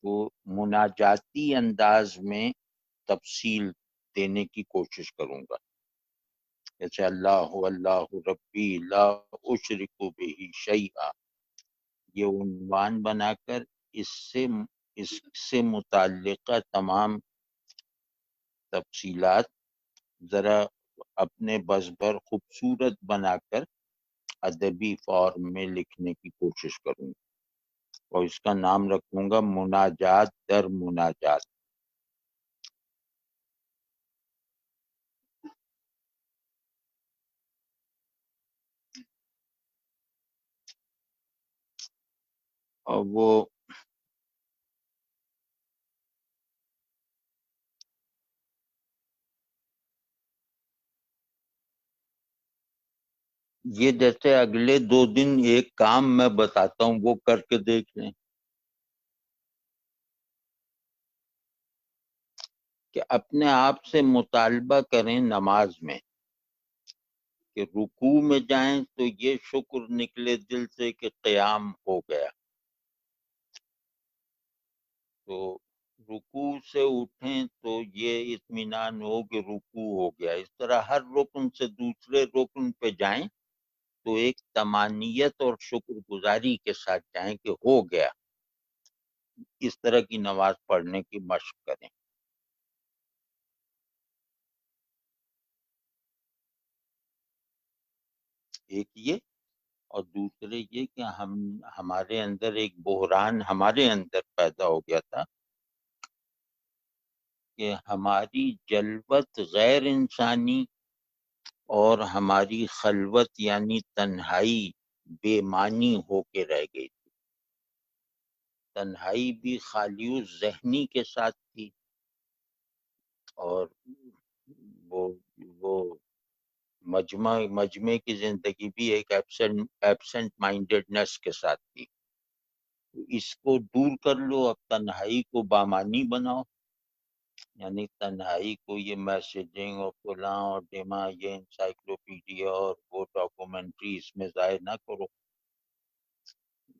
وہ مناجاتی انداز میں تفصیل دینے کی کوشش کروں گا، جیسے اللہ اللہ ربی لا اشرک بہ شیئا، یہ عنوان بنا کر اس سے اس سے متعلقہ تمام تفصیلات ذرا اپنے بس بھر خوبصورت بنا کر ادبی فارم میں لکھنے کی کوشش کروں گا، اور اس کا نام رکھوں گا مناجات در مناجات۔ اور وہ یہ جیسے اگلے 2 دن ایک کام میں بتاتا ہوں، وہ کر کے دیکھ لیں کہ اپنے آپ سے مطالبہ کریں نماز میں کہ رکوع میں جائیں تو یہ شکر نکلے دل سے کہ قیام ہو گیا، تو رکوع سے اٹھیں تو یہ اطمینان ہو کہ رکوع ہو گیا۔ اس طرح ہر رکن سے دوسرے رکن پہ جائیں تو ایک طمانیت اور شکر گزاری کے ساتھ جائیں کہ ہو گیا۔ اس طرح کی نماز پڑھنے کی مشق کریں۔ ایک یہ، اور دوسرے یہ کہ ہمارے اندر ایک بحران ہمارے اندر پیدا ہو گیا تھا کہ ہماری جلوت غیر انسانی اور ہماری خلوت یعنی تنہائی بے معنی ہو کے رہ گئی تھی۔ تنہائی بھی خالی و ذہنی کے ساتھ تھی، اور وہ مجمع کی زندگی بھی ایک ایبسنٹ مائنڈڈنس کے ساتھ تھی۔ اس کو دور کر لو، اب تنہائی کو بامانی بناؤ، یعنی تنہائی کو یہ میسیجنگ اور فلاں اور ڈیما، یہ انسائکلوپیڈیا اور وہ ڈاکومنٹری اس میں ضائع نہ کرو،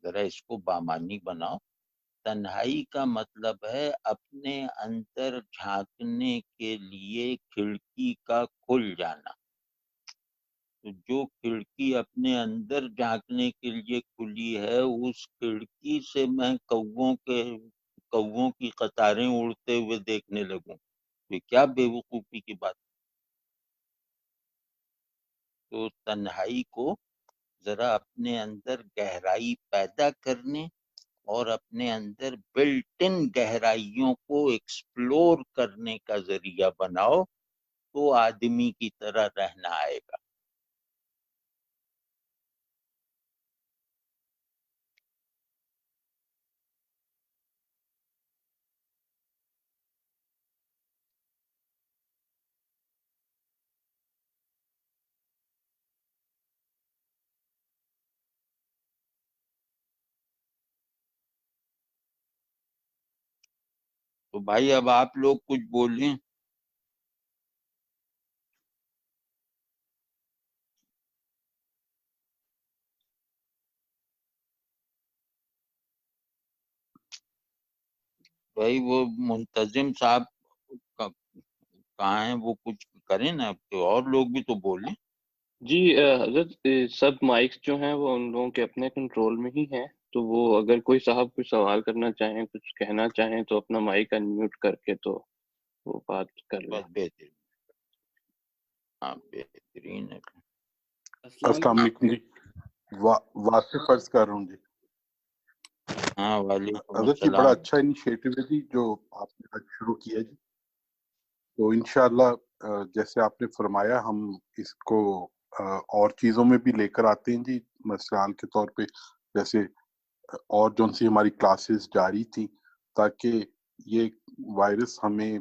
ذرا اس کو بامانی بناؤ۔ تنہائی کا مطلب ہے اپنے اندر جھانکنے کے لیے کھڑکی کا کھل جانا۔ تو جو کھڑکی اپنے اندر جھانکنے کے لیے کھلی ہے، اس کھڑکی سے میں کووں کی قطاریں اڑتے ہوئے دیکھنے لگوں، یہ کیا بے وقوفی کی بات۔ تو تنہائی کو ذرا اپنے اندر گہرائی پیدا کرنے اور اپنے اندر بلٹ ان گہرائیوں کو ایکسپلور کرنے کا ذریعہ بناؤ، تو آدمی کی طرح رہنا آئے گا۔ تو بھائی اب آپ لوگ کچھ بولیں۔ بھائی وہ منتظم صاحب کہاں ہیں، وہ کچھ کریں نا، تو اور لوگ بھی تو بولیں۔ جی حضرت سب مائکس جو ہیں وہ ان لوگوں کے اپنے کنٹرول میں ہی ہیں، تو وہ اگر کوئی صاحب کچھ سوال کرنا چاہیں، کچھ کہنا چاہیں تو اپنا مائک انمیوٹ کر کے تو وہ بات کر لیں۔ بس بہترین، ہاں بہترین ہے۔ السلام علیکم جی، واصف عرض کر رہا ہوں جی۔ ہاں وعلیکم حضرت جی بڑا السلام۔ اچھا انیشیٹو ہے جی جو آپ نے آج شروع کیا جی، تو انشاءاللہ جیسے آپ نے فرمایا ہم اس کو اور چیزوں میں بھی لے کر آتے ہیں جی، مثال کے طور پہ جیسے اور جو سی ہماری کلاسز جاری تھی، تاکہ یہ وائرس ہمیں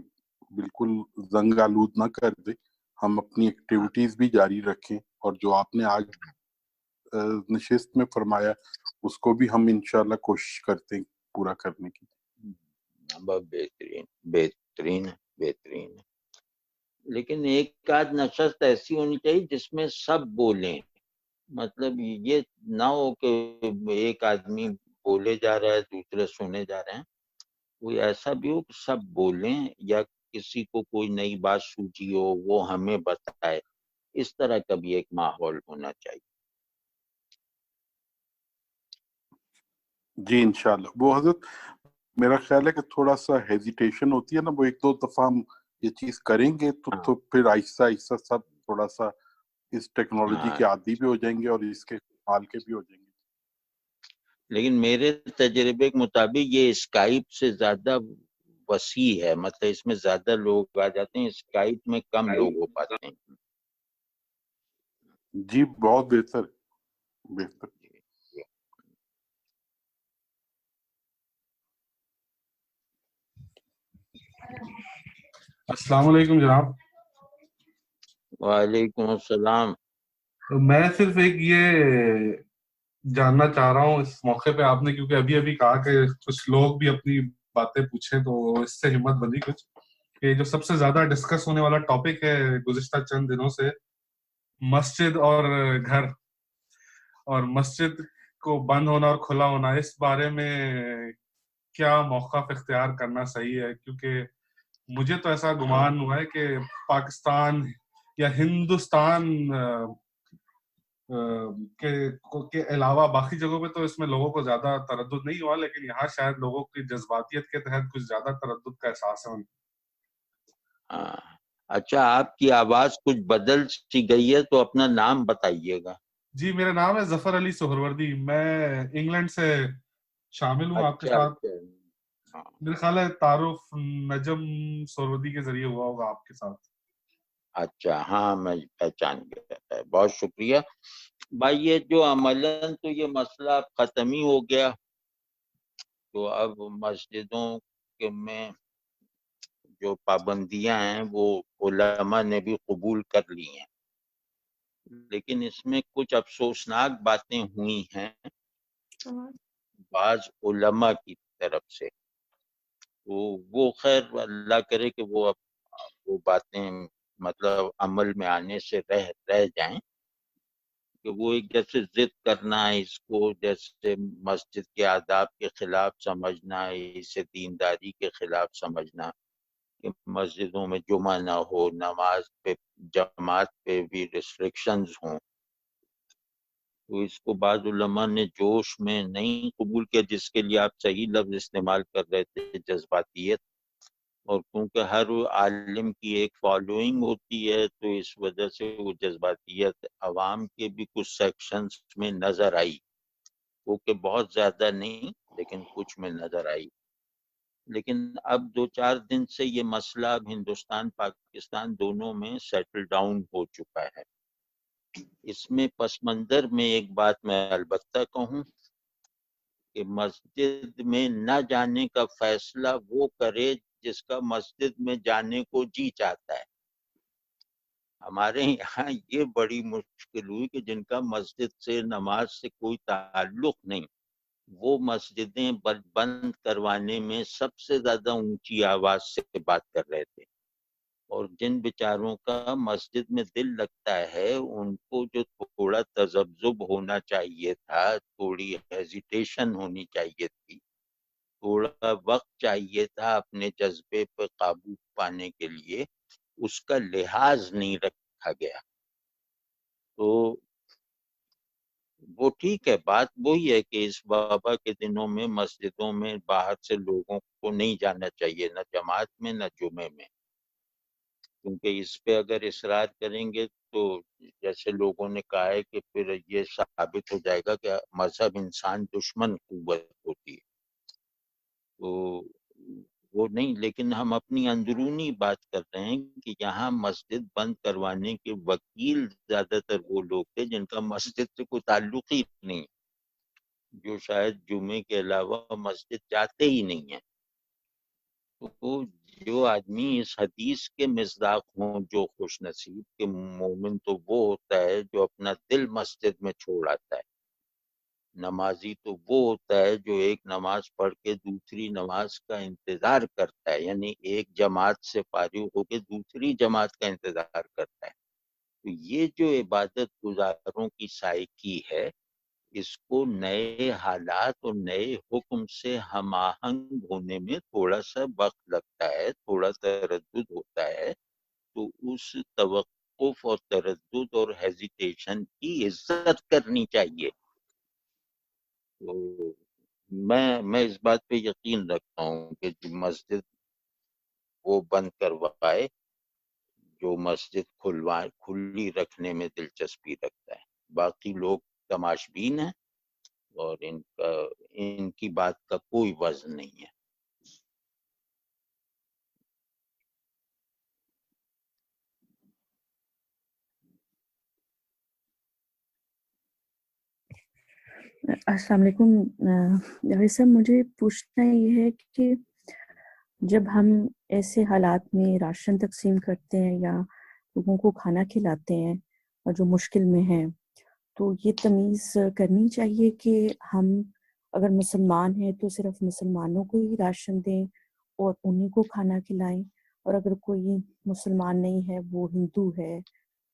بالکل زنگ آلود نہ کر دے، ہم اپنی ایکٹیویٹیز بھی جاری رکھیں، اور جو آپ نے آج نشست میں فرمایا اس کو بھی ہم انشاءاللہ کوشش کرتے ہیں پورا کرنے کی۔ بہترین بہترین بہترین، لیکن ایک آدھ نشست ایسی ہونی چاہیے جس میں سب بولیں، مطلب یہ نہ ہو کہ ایک آدمی بولے جا رہا ہے دوسرے سنے جا رہے ہیں، کوئی ایسا بھی ہو کہ سب بولیں، یا کسی کو کوئی نئی بات سوچی ہو وہ ہمیں بتائے، اس طرح کا بھی ایک ماحول ہونا چاہیے۔ جی انشاءاللہ۔ وہ حضرت میرا خیال ہے کہ تھوڑا سا ہیزیٹیشن ہوتی ہے نا، وہ ایک دو دفعہ ہم یہ چیز کریں گے تو پھر آہستہ آہستہ سب تھوڑا سا اس ٹیکنالوجی کے عادی بھی ہو جائیں گے اور اس کے استعمال کے بھی ہو جائیں گے. لیکن میرے تجربے کے مطابق یہ اسکائپ سے زیادہ وسیع ہے، مطلب اس میں زیادہ لوگ آ جاتے ہیں، اسکائپ میں کم لوگ ہو پاتے ہیں. جی بہت بہتر بہتر. السلام علیکم جناب. وعلیکم السلام. تو میں صرف ایک یہ جاننا چاہ رہا ہوں اس موقع پہ، آپ نے کیونکہ ابھی ابھی کہا کہ کچھ لوگ بھی اپنی باتیں پوچھیں، تو اس سے ہمت بندی کچھ کہ جو سب سے زیادہ ڈسکس ہونے والا ٹاپک ہے گزشتہ چند دنوں سے، مسجد اور گھر، اور مسجد کو بند ہونا اور کھلا ہونا، اس بارے میں کیا موقف اختیار کرنا صحیح ہے؟ کیونکہ مجھے تو ایسا گمان ہوا ہے کہ پاکستان یا ہندوستان کے علاوہ باقی جگہوں پہ تو اس میں لوگوں کو زیادہ تردد نہیں ہوا، لیکن یہاں شاید لوگوں کی جذباتیت کے تحت کچھ زیادہ تردد کا احساس ہے. اچھا، آپ کی آواز کچھ بدل سی گئی ہے، تو اپنا نام بتائیے گا. جی میرا نام ہے ظفر علی سہروردی، میں انگلینڈ سے شامل ہوں آپ کے ساتھ. میرے خیال ہے تعارف نجم سہروردی کے ذریعے ہوا ہوگا آپ کے ساتھ. اچھا، ہاں میں پہچان گیا، بہت شکریہ بھائی. یہ جو عملاً تو یہ مسئلہ ختم ہی ہو گیا، تو اب مسجدوں کے میں جو پابندیاں ہیں وہ علماء نے بھی قبول کر لی ہیں، لیکن اس میں کچھ افسوسناک باتیں ہوئی ہیں بعض علماء کی طرف سے. تو وہ خیر اللہ کرے کہ وہ باتیں مطلب عمل میں آنے سے رہ جائیں، کہ وہ ایک جیسے ضد کرنا ہے اس کو، جیسے مسجد کے آداب کے خلاف سمجھنا، اسے دینداری کے خلاف سمجھنا کہ مسجدوں میں جمعہ نہ ہو، نماز پہ جماعت پہ بھی ریسٹرکشنز ہوں. تو اس کو بعض علماء نے جوش میں نہیں قبول کیا، جس کے لیے آپ صحیح لفظ استعمال کر رہے تھے، جذباتیت. اور کیونکہ ہر عالم کی ایک فالوئنگ ہوتی ہے، تو اس وجہ سے وہ جذباتیت عوام کے بھی کچھ سیکشنز میں نظر آئی، وہ کہ بہت زیادہ نہیں لیکن کچھ میں نظر آئی. لیکن اب 2-4 دن سے یہ مسئلہ اب ہندوستان پاکستان دونوں میں سیٹل ڈاؤن ہو چکا ہے. اس میں پس منظر میں ایک بات میں البتہ کہوں کہ مسجد میں نہ جانے کا فیصلہ وہ کرے جس کا مسجد میں جانے کو جی چاہتا ہے. ہمارے یہاں یہ بڑی مشکل ہوئی کہ جن کا مسجد سے نماز سے کوئی تعلق نہیں، وہ مسجدیں بند کروانے میں سب سے زیادہ اونچی آواز سے بات کر رہے تھے. اور جن بیچاروں کا مسجد میں دل لگتا ہے، ان کو جو تھوڑا تذبذب ہونا چاہیے تھا، تھوڑی ہیزیٹیشن ہونی چاہیے تھی، تھوڑا وقت چاہیے تھا اپنے جذبے پہ قابو پانے کے لیے، اس کا لحاظ نہیں رکھا گیا. تو وہ ٹھیک ہے، بات وہی ہے کہ اس وبا کے دنوں میں مسجدوں میں باہر سے لوگوں کو نہیں جانا چاہیے، نہ جماعت میں نہ جمعے میں، کیونکہ اس پہ اگر اصرار کریں گے تو جیسے لوگوں نے کہا ہے کہ پھر یہ ثابت ہو جائے گا کہ مذہب انسان دشمن قوت ہوتی ہے. تو وہ نہیں، لیکن ہم اپنی اندرونی بات کر رہے ہیں کہ یہاں مسجد بند کروانے کے وکیل زیادہ تر وہ لوگ تھے جن کا مسجد سے کوئی تعلق ہی نہیں، جو شاید جمعے کے علاوہ مسجد جاتے ہی نہیں ہیں. تو جو آدمی اس حدیث کے مصداق ہوں، جو خوش نصیب کہ مومن تو وہ ہوتا ہے جو اپنا دل مسجد میں چھوڑ آتا ہے، نمازی تو وہ ہوتا ہے جو ایک نماز پڑھ کے دوسری نماز کا انتظار کرتا ہے، یعنی ایک جماعت سے فارغ ہو کے دوسری جماعت کا انتظار کرتا ہے. تو یہ جو عبادت گزاروں کی سائیکی ہے، اس کو نئے حالات اور نئے حکم سے ہم آہنگ ہونے میں تھوڑا سا وقت لگتا ہے، تھوڑا تردد ہوتا ہے. تو اس توقف اور تردد اور ہیزیٹیشن کی عزت کرنی چاہیے. تو میں اس بات پہ یقین رکھتا ہوں کہ مسجد وہ بند کروائے جو مسجد کھلی رکھنے میں دلچسپی رکھتا ہے. باقی لوگ تماشبین ہیں اور ان کی بات کا کوئی وزن نہیں ہے. السلام علیکم. جاوید صاحب مجھے پوچھنا یہ ہے کہ جب ہم ایسے حالات میں راشن تقسیم کرتے ہیں یا لوگوں کو کھانا کھلاتے ہیں اور جو مشکل میں ہیں، تو یہ تمیز کرنی چاہیے کہ ہم اگر مسلمان ہیں تو صرف مسلمانوں کو ہی راشن دیں اور انہیں کو کھانا کھلائیں، اور اگر کوئی مسلمان نہیں ہے، وہ ہندو ہے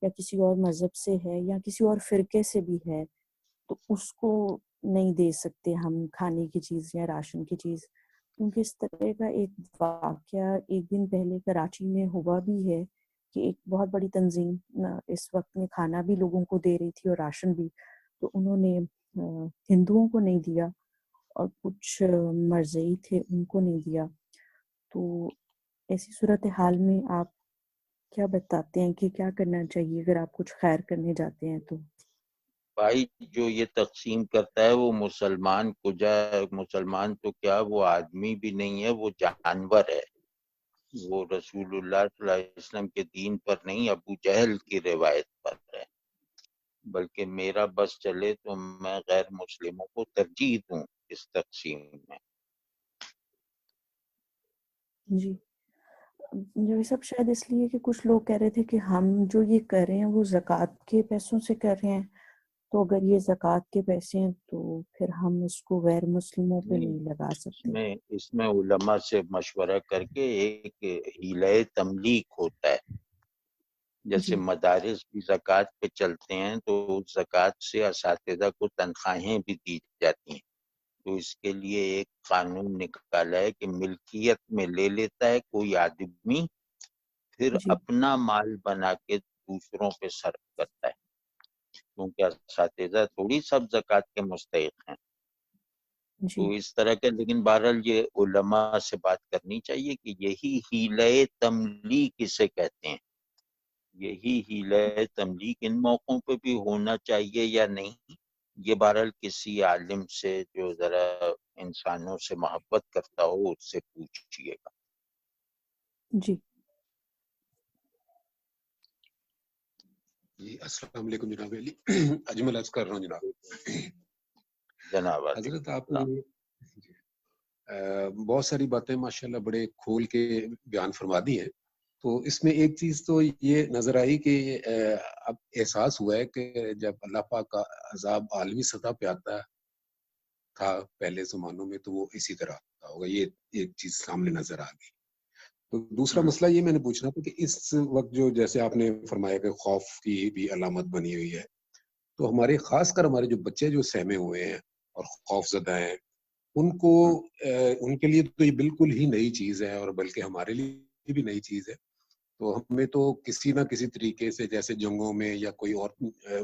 یا کسی اور مذہب سے ہے یا کسی اور فرقے سے بھی ہے، تو اس کو نہیں دے سکتے ہم کھانے کی چیز یا راشن کی چیز. کیونکہ اس طرح کا ایک واقعہ ایک دن پہلے کراچی میں ہوا بھی ہے کہ ایک بہت بڑی تنظیم اس وقت میں کھانا بھی لوگوں کو دے رہی تھی اور راشن بھی، تو انہوں نے ہندوؤں کو نہیں دیا اور کچھ مرزئی تھے ان کو نہیں دیا. تو ایسی صورتحال میں آپ کیا بتاتے ہیں کہ کیا کرنا چاہیے اگر آپ کچھ خیر کرنے جاتے ہیں تو؟ بھائی جو یہ تقسیم کرتا ہے وہ مسلمان مسلمان تو کیا، وہ آدمی بھی نہیں ہے، وہ جانور ہے. وہ رسول اللہ صلی اللہ علیہ وسلم کے دین پر نہیں، ابو جہل کی روایت پر ہے. بلکہ میرا بس چلے تو میں غیر مسلموں کو ترجیح دوں اس تقسیم میں. جی جو سب شاید اس لیے کہ کچھ لوگ کہہ رہے تھے کہ ہم جو یہ کر رہے ہیں وہ زکوٰۃ کے پیسوں سے کر رہے ہیں، تو اگر یہ زکوٰۃ کے پیسے ہیں تو پھر ہم اس کو غیر مسلموں پہ نہیں لگا سکتے. اس میں علماء سے مشورہ کر کے ایک حیلۂ تملیک ہوتا ہے. جیسے مدارس بھی زکوٰۃ پہ چلتے ہیں تو اس زکوٰۃ سے اساتذہ کو تنخواہیں بھی دی جاتی ہیں. تو اس کے لیے ایک قانون نکالا ہے کہ ملکیت میں لے لیتا ہے کوئی آدمی، پھر اپنا مال بنا کے دوسروں پہ صرف کرتا ہے، کیونکہ اساتذہ تھوڑی سب زکوٰۃ کے مستحق ہیں. تو اس طرح کے، لیکن بہرحال یہ علماء سے بات کرنی چاہیے کہ یہی حیلۂ تملیک اسے کہتے ہیں. یہی حیلۂ تملیک ان موقعوں پہ بھی ہونا چاہیے یا نہیں، یہ بہرحال کسی عالم سے جو ذرا انسانوں سے محبت کرتا ہو اس سے پوچھئے گا. جی السلام علیکم جناب علی. اجمل عرض کر رہا ہوں جناب حضرت. آپ نے بہت ساری باتیں ماشاءاللہ بڑے کھول کے بیان فرما دی ہیں. تو اس میں ایک چیز تو یہ نظر آئی کہ اب احساس ہوا ہے کہ جب اللہ پاک کا عذاب عالمی سطح پہ آتا تھا پہلے زمانوں میں تو وہ اسی طرح آتا ہوگا. یہ ایک چیز سامنے نظر آ گئی. تو دوسرا مسئلہ یہ میں نے پوچھنا تھا کہ اس وقت جو جیسے آپ نے فرمایا کہ خوف کی بھی علامت بنی ہوئی ہے، تو ہمارے خاص کر ہمارے جو بچے جو سہمے ہوئے ہیں اور خوف زدہ ہیں، ان کے لیے تو یہ بالکل ہی نئی چیز ہے، اور بلکہ ہمارے لیے بھی نئی چیز ہے. تو ہمیں تو کسی نہ کسی طریقے سے جیسے جنگوں میں یا کوئی اور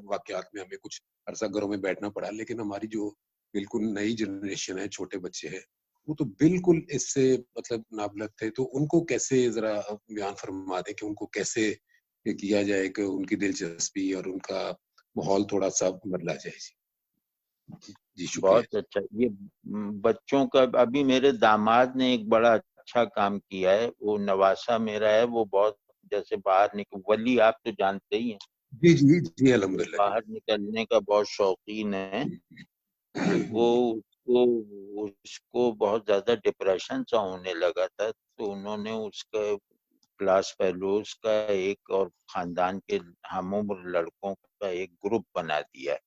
واقعات میں ہمیں کچھ عرصہ گھروں میں بیٹھنا پڑا، لیکن ہماری جو بالکل نئی جنریشن ہے، چھوٹے بچے ہیں، وہ تو بالکل اس سے مطلب نابلد تھے. تو ان کو کیسے ذرا بیان فرما دیں کہ ان کو کیسے کیا جائے کہ ان کی دلچسپی اور ان کا ماحول تھوڑا سا بدلا جائے. جی شکریہ. بہت اچھا. یہ بچوں کا ابھی میرے داماد نے ایک بڑا اچھا کام کیا ہے. وہ نواسا میرا ہے، وہ بہت جیسے باہر ولی آپ تو جانتے ہی ہیں. جی جی جی الحمدللہ. باہر نکلنے کا بہت شوقین ہے. وہ اس کو بہت زیادہ ڈپریشن سا ہونے لگا تھا، تو انہوں نے اس کا کلاس فیلوز کا ایک اور خاندان کے ہم عمر لڑکوں کا ایک گروپ بنا دیا ہے،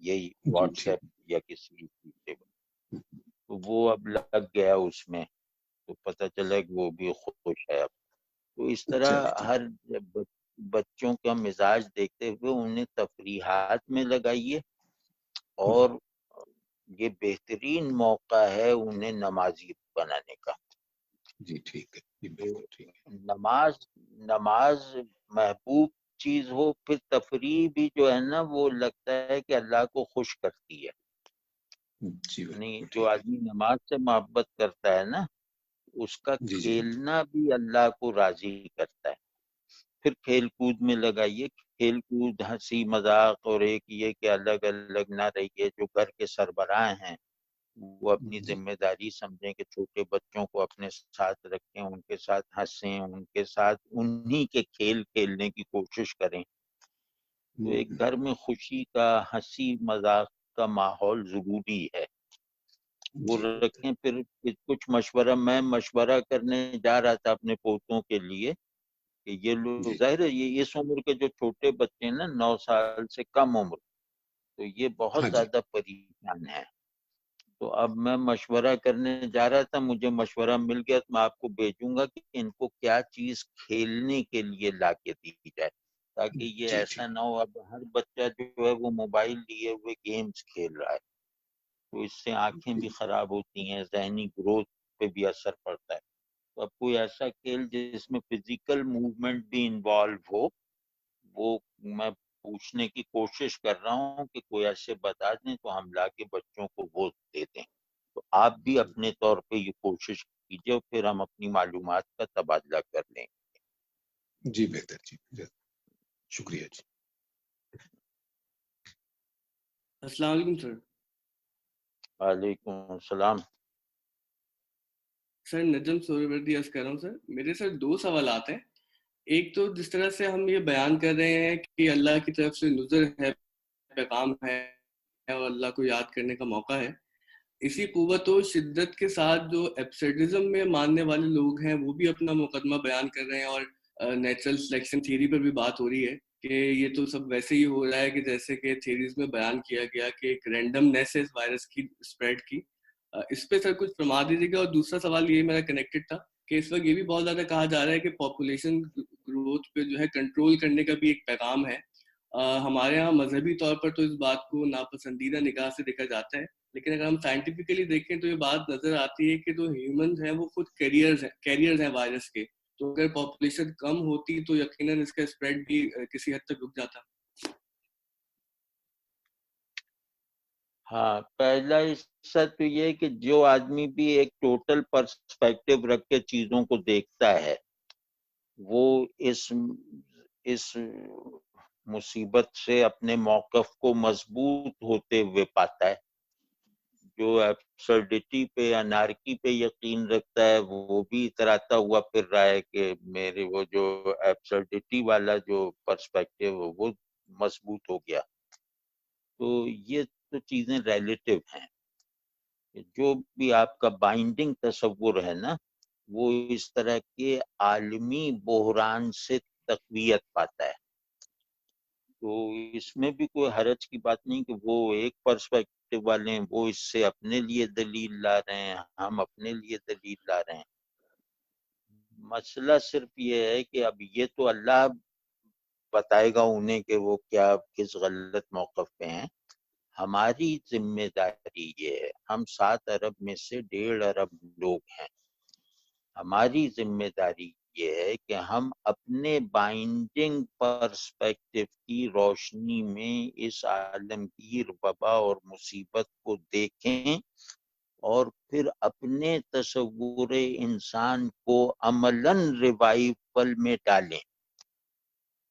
یہی واٹس ایپ یا کسی چیز. تو وہ اب لگ گیا اس میں، تو پتہ چلا کہ وہ بھی خوش ہے اب. تو اس طرح ہر بچوں کا مزاج دیکھتے ہوئے انہیں تفریحات میں لگائیے، اور یہ بہترین موقع ہے انہیں نمازی بنانے کا. جی ٹھیک ہے. نماز محبوب چیز ہو، پھر تفریح بھی جو ہے نا وہ لگتا ہے کہ اللہ کو خوش کرتی ہے. یعنی جو آدمی نماز سے محبت کرتا ہے نا، اس کا جی جی کھیلنا بھی اللہ کو راضی کرتا ہے. پھر کھیل کود میں لگائیے, کھیل کود ہنسی مذاق, اور ایک یہ کہ الگ الگ نہ رہیے. جو گھر کے سربراہ ہیں وہ اپنی جی ذمہ داری سمجھیں کہ چھوٹے بچوں کو اپنے ساتھ رکھیں, ان کے ساتھ ہنسیں, ان کے ساتھ انہی کے کھیل کھیلنے کی کوشش کریں. تو ایک گھر میں خوشی کا, ہنسی مذاق کا ماحول ضروری ہے, وہ جی رکھیں. پھر کچھ مشورہ, میں مشورہ کرنے جا رہا تھا اپنے پوتوں کے لیے کہ یہ لوگ, جی ظاہر ہے یہ اس عمر کے جو چھوٹے بچے ہیں نا, 9 سال سے کم عمر, تو یہ بہت ہاں جی زیادہ پریشان ہے. تو اب میں مشورہ کرنے جا رہا تھا, مجھے مشورہ مل گیا, تو میں آپ کو بھیجوں گا کہ ان کو کیا چیز کھیلنے کے لیے لا کے دی جائے, تاکہ یہ جی ایسا نہ ہو. اب ہر بچہ جو ہے وہ موبائل لیے ہوئے گیمز کھیل رہا ہے, تو اس سے آنکھیں بھی خراب ہوتی ہیں, ذہنی گروتھ پہ بھی اثر پڑتا ہے. تو اب کوئی ایسا کھیل جس میں فزیکل موومنٹ بھی انوالو ہو, وہ میں پوچھنے کی کوشش کر رہا ہوں کہ کوئی ایسے بتا دیں تو ہم لا کے بچوں کو وہ دے دیں. تو آپ بھی اپنے طور پہ یہ کوشش کیجیے, اور پھر ہم اپنی معلومات کا تبادلہ کر لیں. جی بہتر, جی شکریہ جی. السلام علیکم سر. وعلیکم السلام. سر نجم سہروردی عرض کر رہا ہوں سر. میرے سر 2 سوالات ہیں. ایک تو جس طرح سے ہم یہ بیان کر رہے ہیں کہ اللہ کی طرف سے نذر ہے, پیغام ہے, اور اللہ کو یاد کرنے کا موقع ہے, اسی قوت و شدت کے ساتھ جو ایبسرڈزم میں ماننے والے لوگ ہیں وہ بھی اپنا مقدمہ بیان کر رہے ہیں, اور نیچرل سلیکشن تھیوری پر بھی بات ہو رہی ہے کہ یہ تو سب ویسے ہی ہو رہا ہے کہ جیسے کہ تھیریز میں بیان کیا گیا کہ ایک رینڈمنیس ہے اس وائرس کی اسپریڈ کی. اس پہ سر کچھ فرما دیجیے گا. اور دوسرا سوال یہ میرا کنیکٹڈ تھا کہ اس وقت یہ بھی بہت زیادہ کہا جا رہا ہے کہ پاپولیشن گروتھ پہ جو ہے کنٹرول کرنے کا بھی ایک پیغام ہے. ہمارے ہاں مذہبی طور پر تو اس بات کو ناپسندیدہ نگاہ سے دیکھا جاتا ہے, لیکن اگر ہم سائنٹیفکلی دیکھیں تو یہ بات نظر آتی ہے کہ جو ہیومنز ہیں وہ خود کیریئرز ہیں وائرس کے. تو اگر پاپولیشن کم ہوتی تو یقیناً اس کا اسپریڈ بھی کسی حد تک رک جاتا. ہاں, پہلا حصہ تو یہ کہ جو آدمی بھی ایک ٹوٹل پرسپیکٹو رکھ کے چیزوں کو دیکھتا ہے, وہ اس مصیبت سے اپنے موقف کو مضبوط ہوتے ہوئے پاتا ہے. جو ایبسرڈیٹی پہ, انارکی پہ یقین رکھتا ہے, وہ بھی اتراتا ہوا پھر رہا ہے کہ میرے وہ جو ایبسرڈیٹی والا جو پرسپیکٹو وہ مضبوط ہو گیا. تو یہ تو چیزیں ریلیٹیو ہیں. جو بھی آپ کا بائنڈنگ تصور ہے نا, وہ اس طرح کے عالمی بحران سے تقویت پاتا ہے. تو اس میں بھی کوئی حرج کی بات نہیں کہ وہ ایک پرسپیکٹو والے ہیں, وہ اس سے اپنے لیے دلیل لا رہے ہیں, ہم اپنے لیے دلیل لا رہے ہیں. مسئلہ صرف یہ ہے کہ اب یہ تو اللہ بتائے گا انہیں کہ وہ کیا کس غلط موقف پہ ہیں. ہماری ذمہ داری یہ ہے, ہم 7 ارب میں سے 1.5 ارب لوگ ہیں. ہماری ذمہ داری یہ ہے کہ ہم اپنے بائنڈنگ پرسپیکٹو کی روشنی میں اس عالمگیر وبا اور مصیبت کو دیکھیں, اور پھر اپنے تصور انسان کو عملاً ریوائول میں ڈالیں.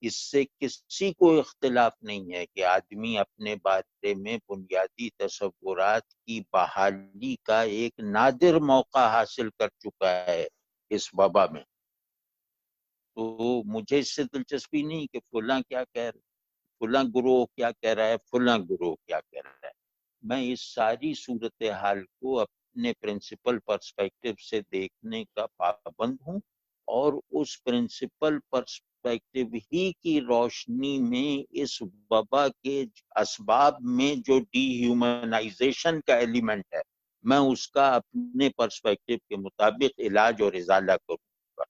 اس سے کسی کو اختلاف نہیں ہے کہ آدمی اپنے بارے میں بنیادی تصورات کی بحالی کا ایک نادر موقع حاصل کر چکا ہے اس وبا میں. تو مجھے اس سے دلچسپی نہیں کہ فلاں کیا کہہ رہا ہے, فلاں گروہ کیا کہہ رہا ہے, فلاں گروہ کیا کہہ رہا ہے. میں اس ساری صورتحال کو اپنے پرنسپل پرسپیکٹو سے دیکھنے کا پابند ہوں, اور اس پرنسپل پرسپیکٹو ہی کی روشنی میں اس وبا کے اسباب میں جو ڈی ہیومنائزیشن کا ایلیمنٹ ہے, میں اس کا اپنے پرسپیکٹو کے مطابق علاج اور ازالہ کروں گا.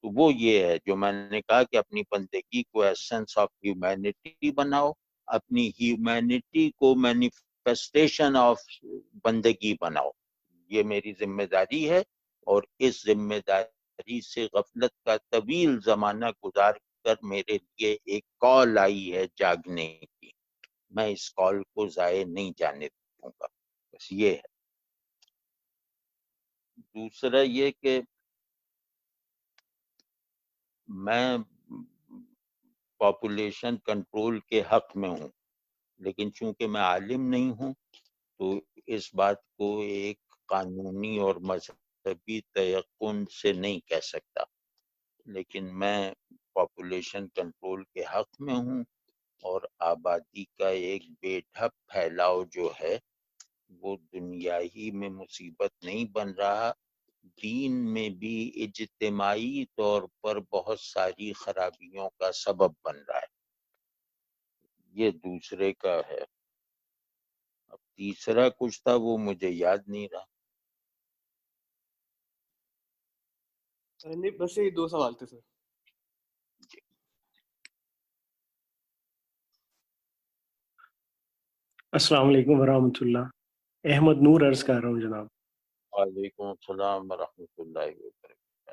تو وہ یہ ہے جو میں نے کہا کہ اپنی بندگی کو ایسنس آف ہیومینٹی بناؤ, اپنی ہیومینٹی کو مینیفیسٹیشن آف بندگی بناؤ. یہ میری ذمہ داری ہے, اور اس ذمہ داری سے غفلت کا طویل زمانہ گزار کر میرے لیے ایک کال آئی ہے جاگنے کی. میں اس کال کو ضائع نہیں جانے دوں گا. بس یہ ہے. دوسرا یہ کہ میں پاپولیشن کنٹرول کے حق میں ہوں، لیکن چونکہ میں عالم نہیں ہوں تو اس بات کو ایک قانونی اور مذہبی تیقن سے نہیں کہہ سکتا، لیکن میں پاپولیشن کنٹرول کے حق میں ہوں، اور آبادی کا ایک بے ڈھپ پھیلاؤ جو ہے وہ دنیا ہی میں مصیبت نہیں بن رہا، دین میں بھی اجتماعی طور پر بہت ساری خرابیوں کا سبب بن رہا ہے۔ یہ دوسرے کا ہے۔ اب تیسرا کچھ تھا وہ مجھے یاد نہیں رہا۔ نہیں، بس یہ 2 سوال تھے سر۔ السلام علیکم ورحمۃ اللہ، احمد نور عرض کر رہا ہوں جناب۔ وعلیکم السلام ورحمۃ اللہ وبرکاتہ۔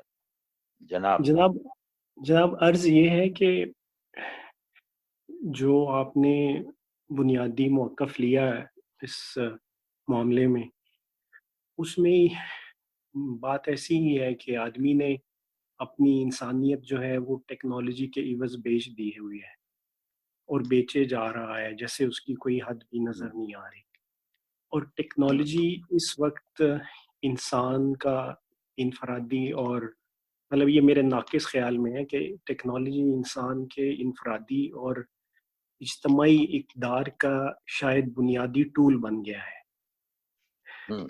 جناب عرض یہ ہے کہ جو آپ نے بنیادی موقف لیا ہے اس معاملے میں، اس میں بات ایسی ہی ہے کہ آدمی نے اپنی انسانیت جو ہے وہ ٹیکنالوجی کے عوض بیچ دی ہوئی ہے اور بیچے جا رہا ہے، جیسے اس کی کوئی حد بھی نظر نہیں آ رہی۔ اور ٹیکنالوجی اس وقت انسان کا انفرادی اور مطلب یہ میرے ناقص خیال میں ہے کہ ٹیکنالوجی انسان کے انفرادی اور اجتماعی اقدار کا شاید بنیادی ٹول بن گیا ہے،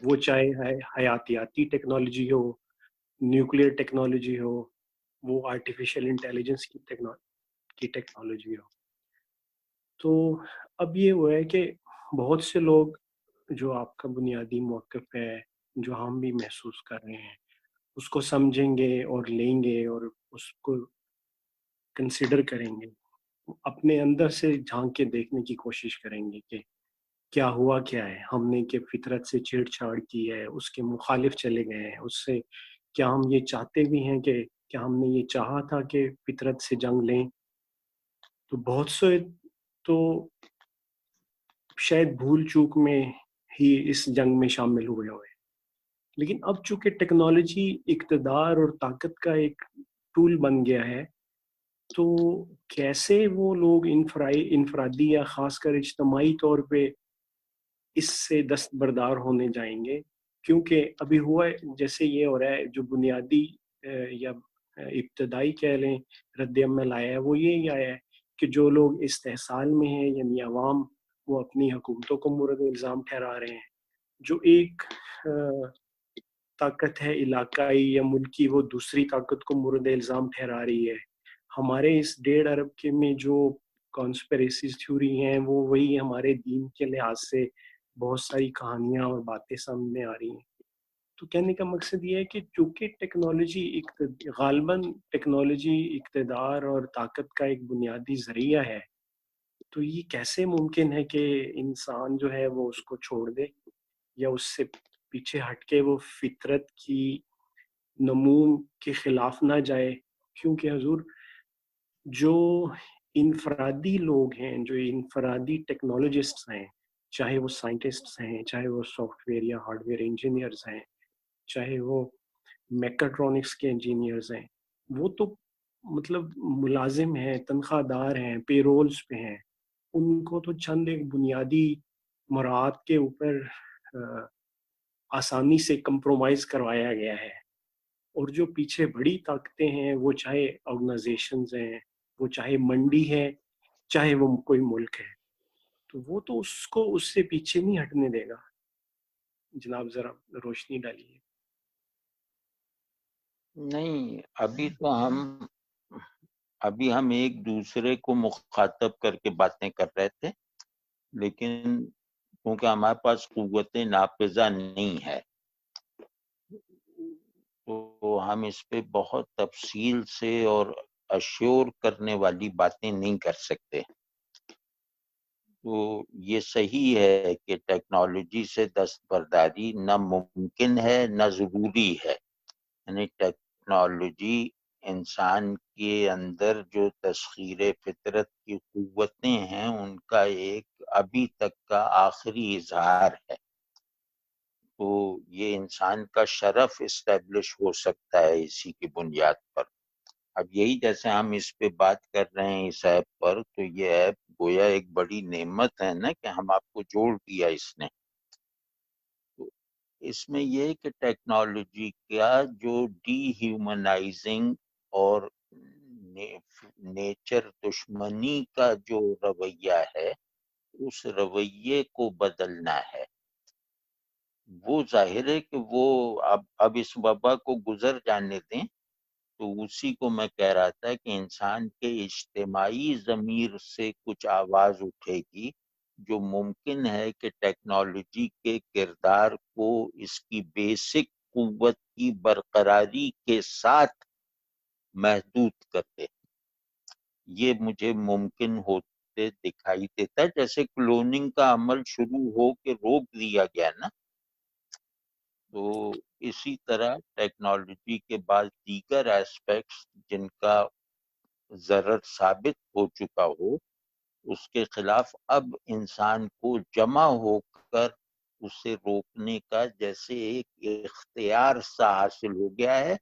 وہ چاہے حیاتیاتی ٹیکنالوجی ہو، نیوکلیئر ٹیکنالوجی ہو، وہ آرٹیفیشل انٹیلیجنس کی ٹیکنالوجی ہو۔ تو اب یہ ہوا ہے کہ بہت سے لوگ جو آپ کا بنیادی موقف ہے، جو ہم بھی محسوس کر رہے ہیں، اس کو سمجھیں گے اور لیں گے اور اس کو کنسیڈر کریں گے، اپنے اندر سے جھانک کے دیکھنے کی کوشش کریں گے کہ کیا ہوا کیا ہے، ہم نے کہ فطرت سے چھیڑ چھاڑ کی ہے، اس کے مخالف چلے گئے ہیں، اس سے کیا ہم یہ چاہتے بھی ہیں کہ کیا ہم نے یہ چاہا تھا کہ فطرت سے جنگ لیں۔ تو بہت سے تو شاید بھول چوک میں ہی اس جنگ میں شامل ہوئے ہوئے، لیکن اب چونکہ ٹیکنالوجی اقتدار اور طاقت کا ایک ٹول بن گیا ہے، تو کیسے وہ لوگ انفرادی یا خاص کر اجتماعی طور پہ اس سے دستبردار ہونے جائیں گے؟ کیونکہ ابھی ہوا ہے جیسے یہ ہو رہا ہے، جو بنیادی یا ابتدائی کہہ لیں رد عمل آیا ہے وہ یہی آیا ہے کہ جو لوگ استحصال میں ہیں یعنی عوام، وہ اپنی حکومتوں کو مورد الزام ٹھہرا رہے ہیں، جو ایک طاقت ہے علاقائی یا ملکی وہ دوسری طاقت کو مورد الزام ٹھہرا رہی ہے۔ ہمارے اس 1.5 ارب کے میں جو کانسپریسیز تھیوری ہیں وہ وہی ہمارے دین کے لحاظ سے بہت ساری کہانیاں اور باتیں سامنے آ رہی ہیں۔ تو کہنے کا مقصد یہ ہے کہ چونکہ ٹیکنالوجی غالباً ٹیکنالوجی اقتدار اور طاقت کا ایک بنیادی ذریعہ ہے، تو یہ کیسے ممکن ہے کہ انسان جو ہے وہ اس کو چھوڑ دے یا اس سے پیچھے ہٹ کے وہ فطرت کی نمو کے خلاف نہ جائے؟ کیونکہ حضور جو انفرادی لوگ ہیں، جو انفرادی ٹیکنالوجسٹس ہیں، چاہے وہ سائنٹسٹس ہیں، چاہے وہ سافٹ ویئر یا ہارڈ ویئر انجینئرز ہیں، چاہے وہ میکاٹرونکس کے انجینئرز ہیں، وہ تو مطلب ملازم ہیں، تنخواہ دار ہیں، پے رولز پہ ہیں، ان کو تو چند ایک بنیادی مراعات کے اوپر آسانی سے کمپرومائز کروایا گیا ہے، اور جو پیچھے بڑی طاقتیں ہیں، وہ چاہے آرگنائزیشنز ہیں، وہ چاہے منڈی ہے، چاہے وہ کوئی ملک ہے، تو وہ تو اس کو اس سے پیچھے نہیں ہٹنے دے گا۔ جناب ذرا روشنی ڈالیے۔ نہیں، ابھی ہم ایک دوسرے کو مخاطب کر کے باتیں کر رہے تھے، لیکن کیونکہ ہمارے پاس قوت نافذہ نہیں ہے تو ہم اس پہ بہت تفصیل سے اور اشور کرنے والی باتیں نہیں کر سکتے۔ تو یہ صحیح ہے کہ ٹیکنالوجی سے دستبرداری نہ ممکن ہے نہ ضروری ہے، یعنی ٹیکنالوجی انسان کے اندر جو تسخیر فطرت کی قوتیں ہیں ان کا ایک ابھی تک کا آخری اظہار ہے۔ تو یہ انسان کا شرف اسٹیبلش ہو سکتا ہے اسی کی بنیاد پر. اب یہی جیسے ہم اس پہ بات کر رہے ہیں اس ایپ پر، تو یہ ایپ گویا ایک بڑی نعمت ہے نا کہ ہم آپ کو جوڑ دیا اس نے. تو اس میں یہ ہے کہ ٹیکنالوجی کا جو ڈی ہیومنائزنگ اور نیچر دشمنی کا جو رویہ ہے، اس رویے کو بدلنا ہے. وہ ظاہر ہے کہ وہ اب اس وبا کو گزر جانے دیں. تو اسی کو میں کہہ رہا تھا کہ انسان کے اجتماعی ضمیر سے کچھ آواز اٹھے گی، جو ممکن ہے کہ ٹیکنالوجی کے کردار کو اس کی بیسک قوت کی برقراری کے ساتھ محدود کر دے. یہ مجھے ممکن ہوتے دکھائی دیتا ہے، جیسے کلوننگ کا عمل شروع ہو کے روک دیا گیا نا. تو اسی طرح ٹیکنالوجی کے بعد دیگر ایسپیکٹس جن کا ضرر ثابت ہو چکا ہو، اس کے خلاف اب انسان کو جمع ہو کر اسے روکنے کا جیسے ایک اختیار سا حاصل ہو گیا ہے.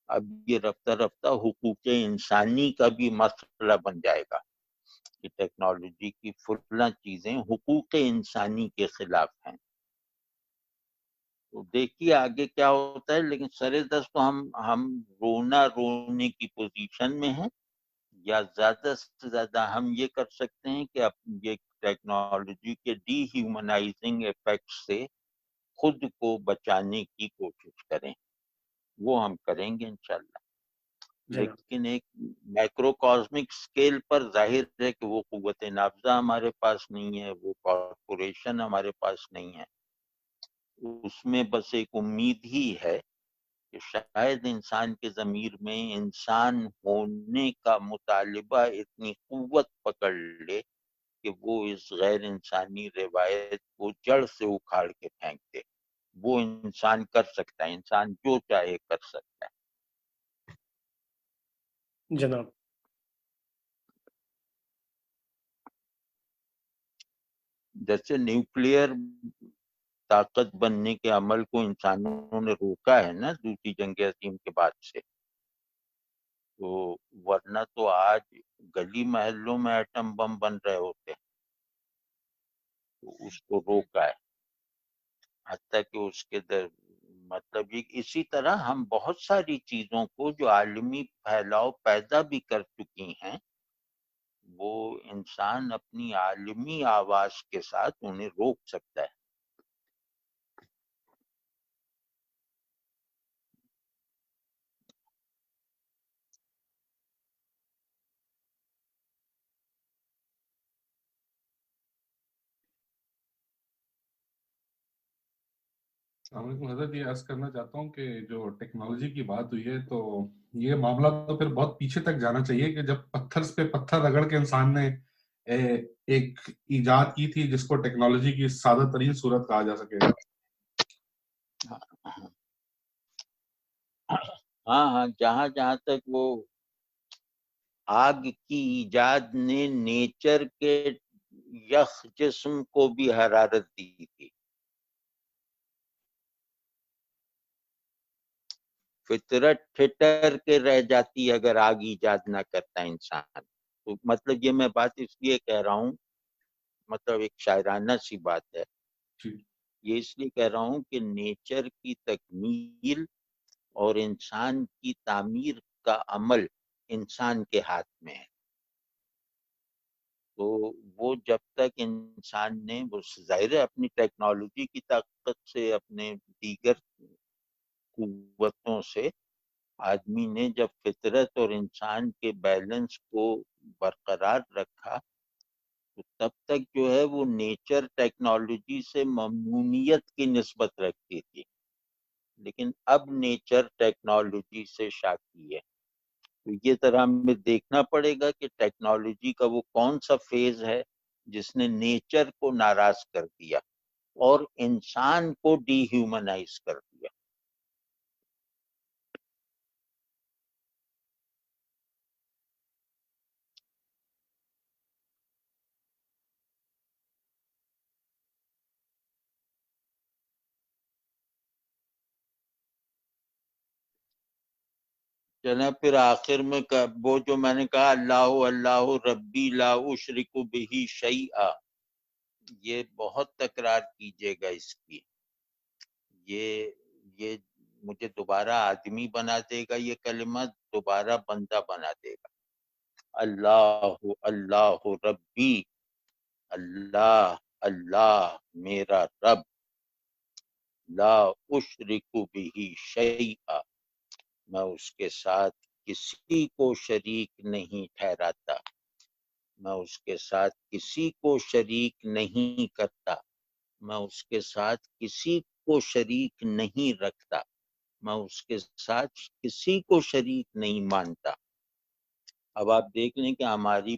اب یہ رفتہ رفتہ حقوق انسانی کا بھی مسئلہ بن جائے گا کہ ٹیکنالوجی کی فلاں چیزیں حقوق انسانی کے خلاف ہیں. تو دیکھیے آگے کیا ہوتا ہے، لیکن سر دست تو ہم رونے کی پوزیشن میں ہیں، یا زیادہ سے زیادہ ہم یہ کر سکتے ہیں کہ یہ ٹیکنالوجی کے ڈی ہیومنائزنگ ایفیکٹ سے خود کو بچانے کی کوشش کریں. وہ ہم کریں گے انشاءاللہ. لیکن ایک مائکرو کاسمک سکیل پر ظاہر ہے کہ وہ قوت نافذہ ہمارے پاس نہیں ہے، وہ کارپوریشن ہمارے پاس نہیں ہے. اس میں بس ایک امید ہی ہے کہ شاید انسان کے ضمیر میں انسان ہونے کا مطالبہ اتنی قوت پکڑ لے کہ وہ اس غیر انسانی روایت کو جڑ سے اکھاڑ کے پھینک دے. وہ انسان کر سکتا ہے، انسان جو چاہے کر سکتا ہے. جناب جیسے نیوکلیئر طاقت بننے کے عمل کو انسانوں نے روکا ہے نا دوسری جنگ عظیم کے بعد سے، تو ورنہ تو آج گلی محلوں میں ایٹم بم بن رہے ہوتے. تو اس کو روکا ہے، حتیٰ کہ اس کے مطلب اسی طرح ہم بہت ساری چیزوں کو جو عالمی پھیلاؤ پیدا بھی کر چکی ہیں، وہ انسان اپنی عالمی آواز کے ساتھ انہیں روک سکتا ہے. السلام علیکم حضرت. یہ عرض کرنا چاہتا ہوں کہ جو ٹیکنالوجی کی بات ہوئی ہے تو یہ معاملہ تو پھر بہت پیچھے تک جانا چاہیے کہ جب پتھر پہ پتھر رگڑ کے انسان نے ایک ایجاد کی تھی جس کو ٹیکنالوجی کی سادہ ترین صورت کہا جا سکے گا. ہاں جہاں تک وہ آگ کی ایجاد نے نیچر کے یخ جسم کو بھی حرارت دی تھی. فطرت ٹھٹر کے رہ جاتی اگر آگ ایجاد نہ کرتا انسان. تو مطلب یہ میں بات اس لیے کہہ رہا ہوں، مطلب ایک شاعرانہ سی بات ہے. یہ اس لیے کہہ رہا ہوں کہ نیچر کی تکمیل اور انسان کی تعمیر کا عمل انسان کے ہاتھ میں ہے. تو وہ جب تک انسان نے وہ ظاہر ہے اپنی ٹیکنالوجی کی طاقت سے، اپنے دیگر قوتوں سے، آدمی نے جب فطرت اور انسان کے بیلنس کو برقرار رکھا، تو تب تک جو ہے وہ نیچر ٹیکنالوجی سے ممنونیت کی نسبت رکھتی تھی. لیکن اب نیچر ٹیکنالوجی سے شاکی ہے. تو یہ طرح ہمیں دیکھنا پڑے گا کہ ٹیکنالوجی کا وہ کون سا فیز ہے جس نے نیچر کو ناراض کر دیا اور انسان کو ڈی ہیومنائز کر دیا. چلیں پھر آخر میں وہ جو میں نے کہا اللہ اللہ ربی لا اشرک بہ شیئا، یہ بہت تکرار کیجیے گا اس کی. یہ مجھے دوبارہ آدمی بنا دے گا، یہ کلمہ دوبارہ بندہ بنا دے گا. اللہ اللہ ربی، اللہ اللہ میرا رب، لا اشرک بہ شیئا، میں اس کے ساتھ کسی کو شریک نہیں ٹھہراتا، میں اس کے ساتھ کسی کو شریک نہیں کرتا، میں اس کے ساتھ کسی کو شریک نہیں رکھتا، میں اس کے ساتھ کسی کو شریک نہیں مانتا. اب آپ دیکھ لیں کہ ہماری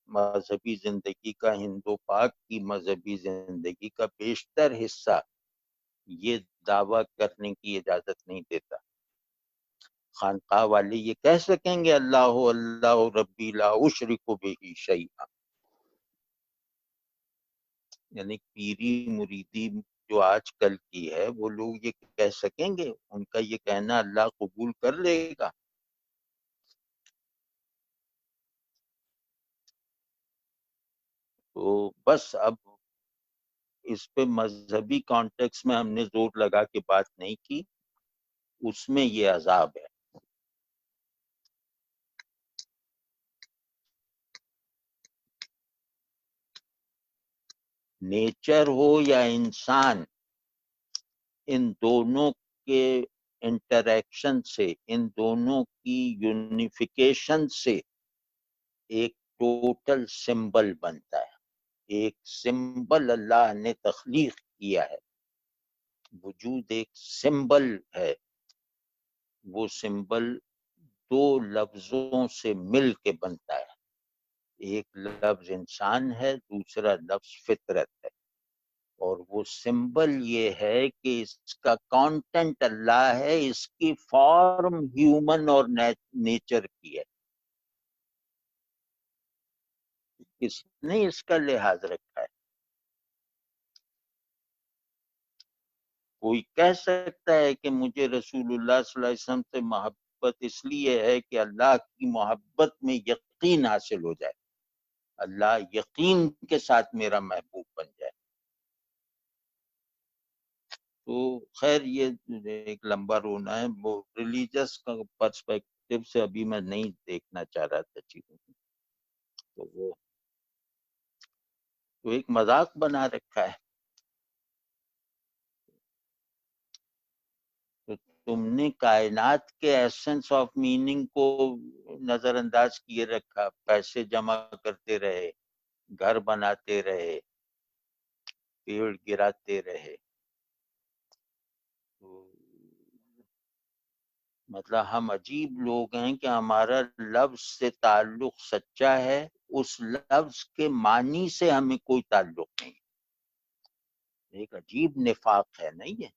مذہبی زندگی کا، ہندو پاک کی مذہبی زندگی کا بیشتر حصہ یہ دعویٰ کرنے کی اجازت نہیں دیتا. خانقاہ والے یہ کہہ سکیں گے اللہ اللہ ربی لا اشرک بہ شیئا، یعنی پیری مریدی جو آج کل کی ہے وہ لوگ یہ کہہ سکیں گے؟ ان کا یہ کہنا اللہ قبول کر لے گا؟ تو بس اب اس پہ مذہبی کانٹیکس میں ہم نے زور لگا کے بات نہیں کی، اس میں یہ عذاب ہے. نیچر ہو یا انسان، ان دونوں کے انٹریکشن سے، ان دونوں کی یونیفیکیشن سے ایک ٹوٹل سمبل بنتا ہے. ایک سمبل اللہ نے تخلیق کیا ہے، وجود ایک سمبل ہے. وہ سمبل دو لفظوں سے مل کے بنتا ہے، ایک لفظ انسان ہے، دوسرا لفظ فطرت ہے. اور وہ سمبل یہ ہے کہ اس کا کانٹینٹ اللہ ہے، اس کی فارم ہیومن اور نیچر کی ہے. کس نے اس کا لحاظ رکھا ہے؟ کوئی کہہ سکتا ہے کہ مجھے رسول اللہ صلی اللہ علیہ وسلم سے محبت اس لیے ہے کہ اللہ کی محبت میں یقین حاصل ہو جائے، اللہ یقین کے ساتھ میرا محبوب بن جائے. تو خیر یہ ایک لمبا رونا ہے، وہ ریلیجس کا پرسپیکٹو سے ابھی میں نہیں دیکھنا چاہ رہا تھا چیزوں کو. تو وہ تو ایک مذاق بنا رکھا ہے. تو تم نے کائنات کے ایسنس آف میننگ کو نظر انداز کیے رکھا، پیسے جمع کرتے رہے، گھر بناتے رہے، پیڑ گراتے رہے. مطلب ہم عجیب لوگ ہیں کہ ہمارا لفظ سے تعلق سچا ہے، اس لفظ کے معنی سے ہمیں کوئی تعلق نہیں. ایک عجیب نفاق ہے نہیں ہے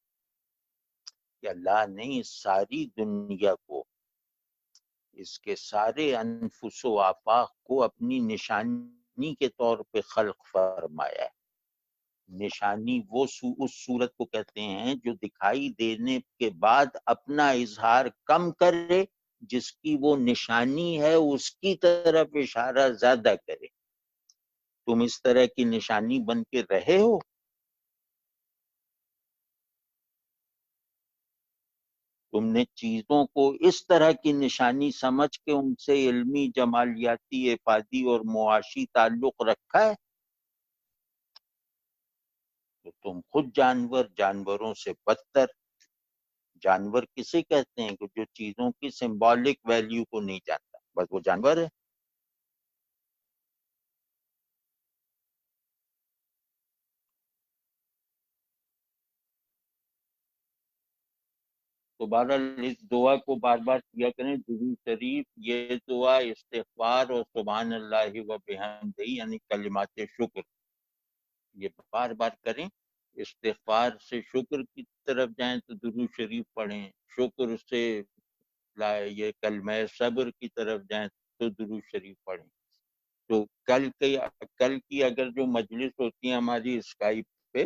کہ اللہ نے اس ساری دنیا کو، اس کے سارے انفس و آفاق کو اپنی نشانی کے طور پہ خلق فرمایا ہے. نشانی وہ اس صورت کو کہتے ہیں جو دکھائی دینے کے بعد اپنا اظہار کم کرے، جس کی وہ نشانی ہے اس کی طرف اشارہ زیادہ کرے. تم اس طرح کی نشانی بن کے رہے ہو. تم نے چیزوں کو اس طرح کی نشانی سمجھ کے ان سے علمی، جمالیاتی، افادی اور معاشی تعلق رکھا ہے. تو تم خود جانوروں سے بدتر. جانور کسے کہتے ہیں؟ کہ جو چیزوں کی سمبولک ویلیو کو نہیں جانتا، بس وہ جانور ہے. تو بہرحال اس دعا کو بار بار کیا کریں، درود شریف. یہ دعا استغفار اور سبحان اللہ و بحمدہ یعنی کلمات شکر، یہ بار بار کریں. استغفار سے شکر کی طرف جائیں تو درود شریف پڑھیں، شکر سے یہ کلمہ صبر کی طرف جائیں تو درود شریف پڑھیں. تو کل کی اگر جو مجلس ہوتی ہے ہماری اسکائپ پہ،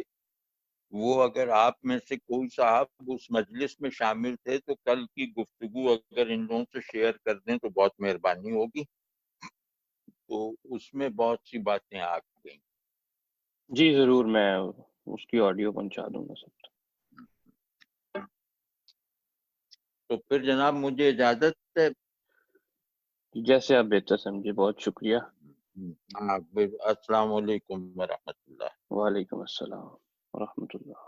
وہ اگر آپ میں سے کوئی صاحب اس مجلس میں شامل تھے تو کل کی گفتگو اگر ان لوگوں سے شیئر کر دیں تو بہت مہربانی ہوگی. تو اس میں بہت سی باتیں آ گئیں. جی ضرور، میں اس کی آڈیو پہنچا دوں گا سب. تو پھر جناب مجھے اجازت ہے. جیسے آپ بہتر سمجھے. بہت شکریہ. السلام علیکم ورحمۃ اللہ. وعلیکم السلام ورحمۃ اللہ.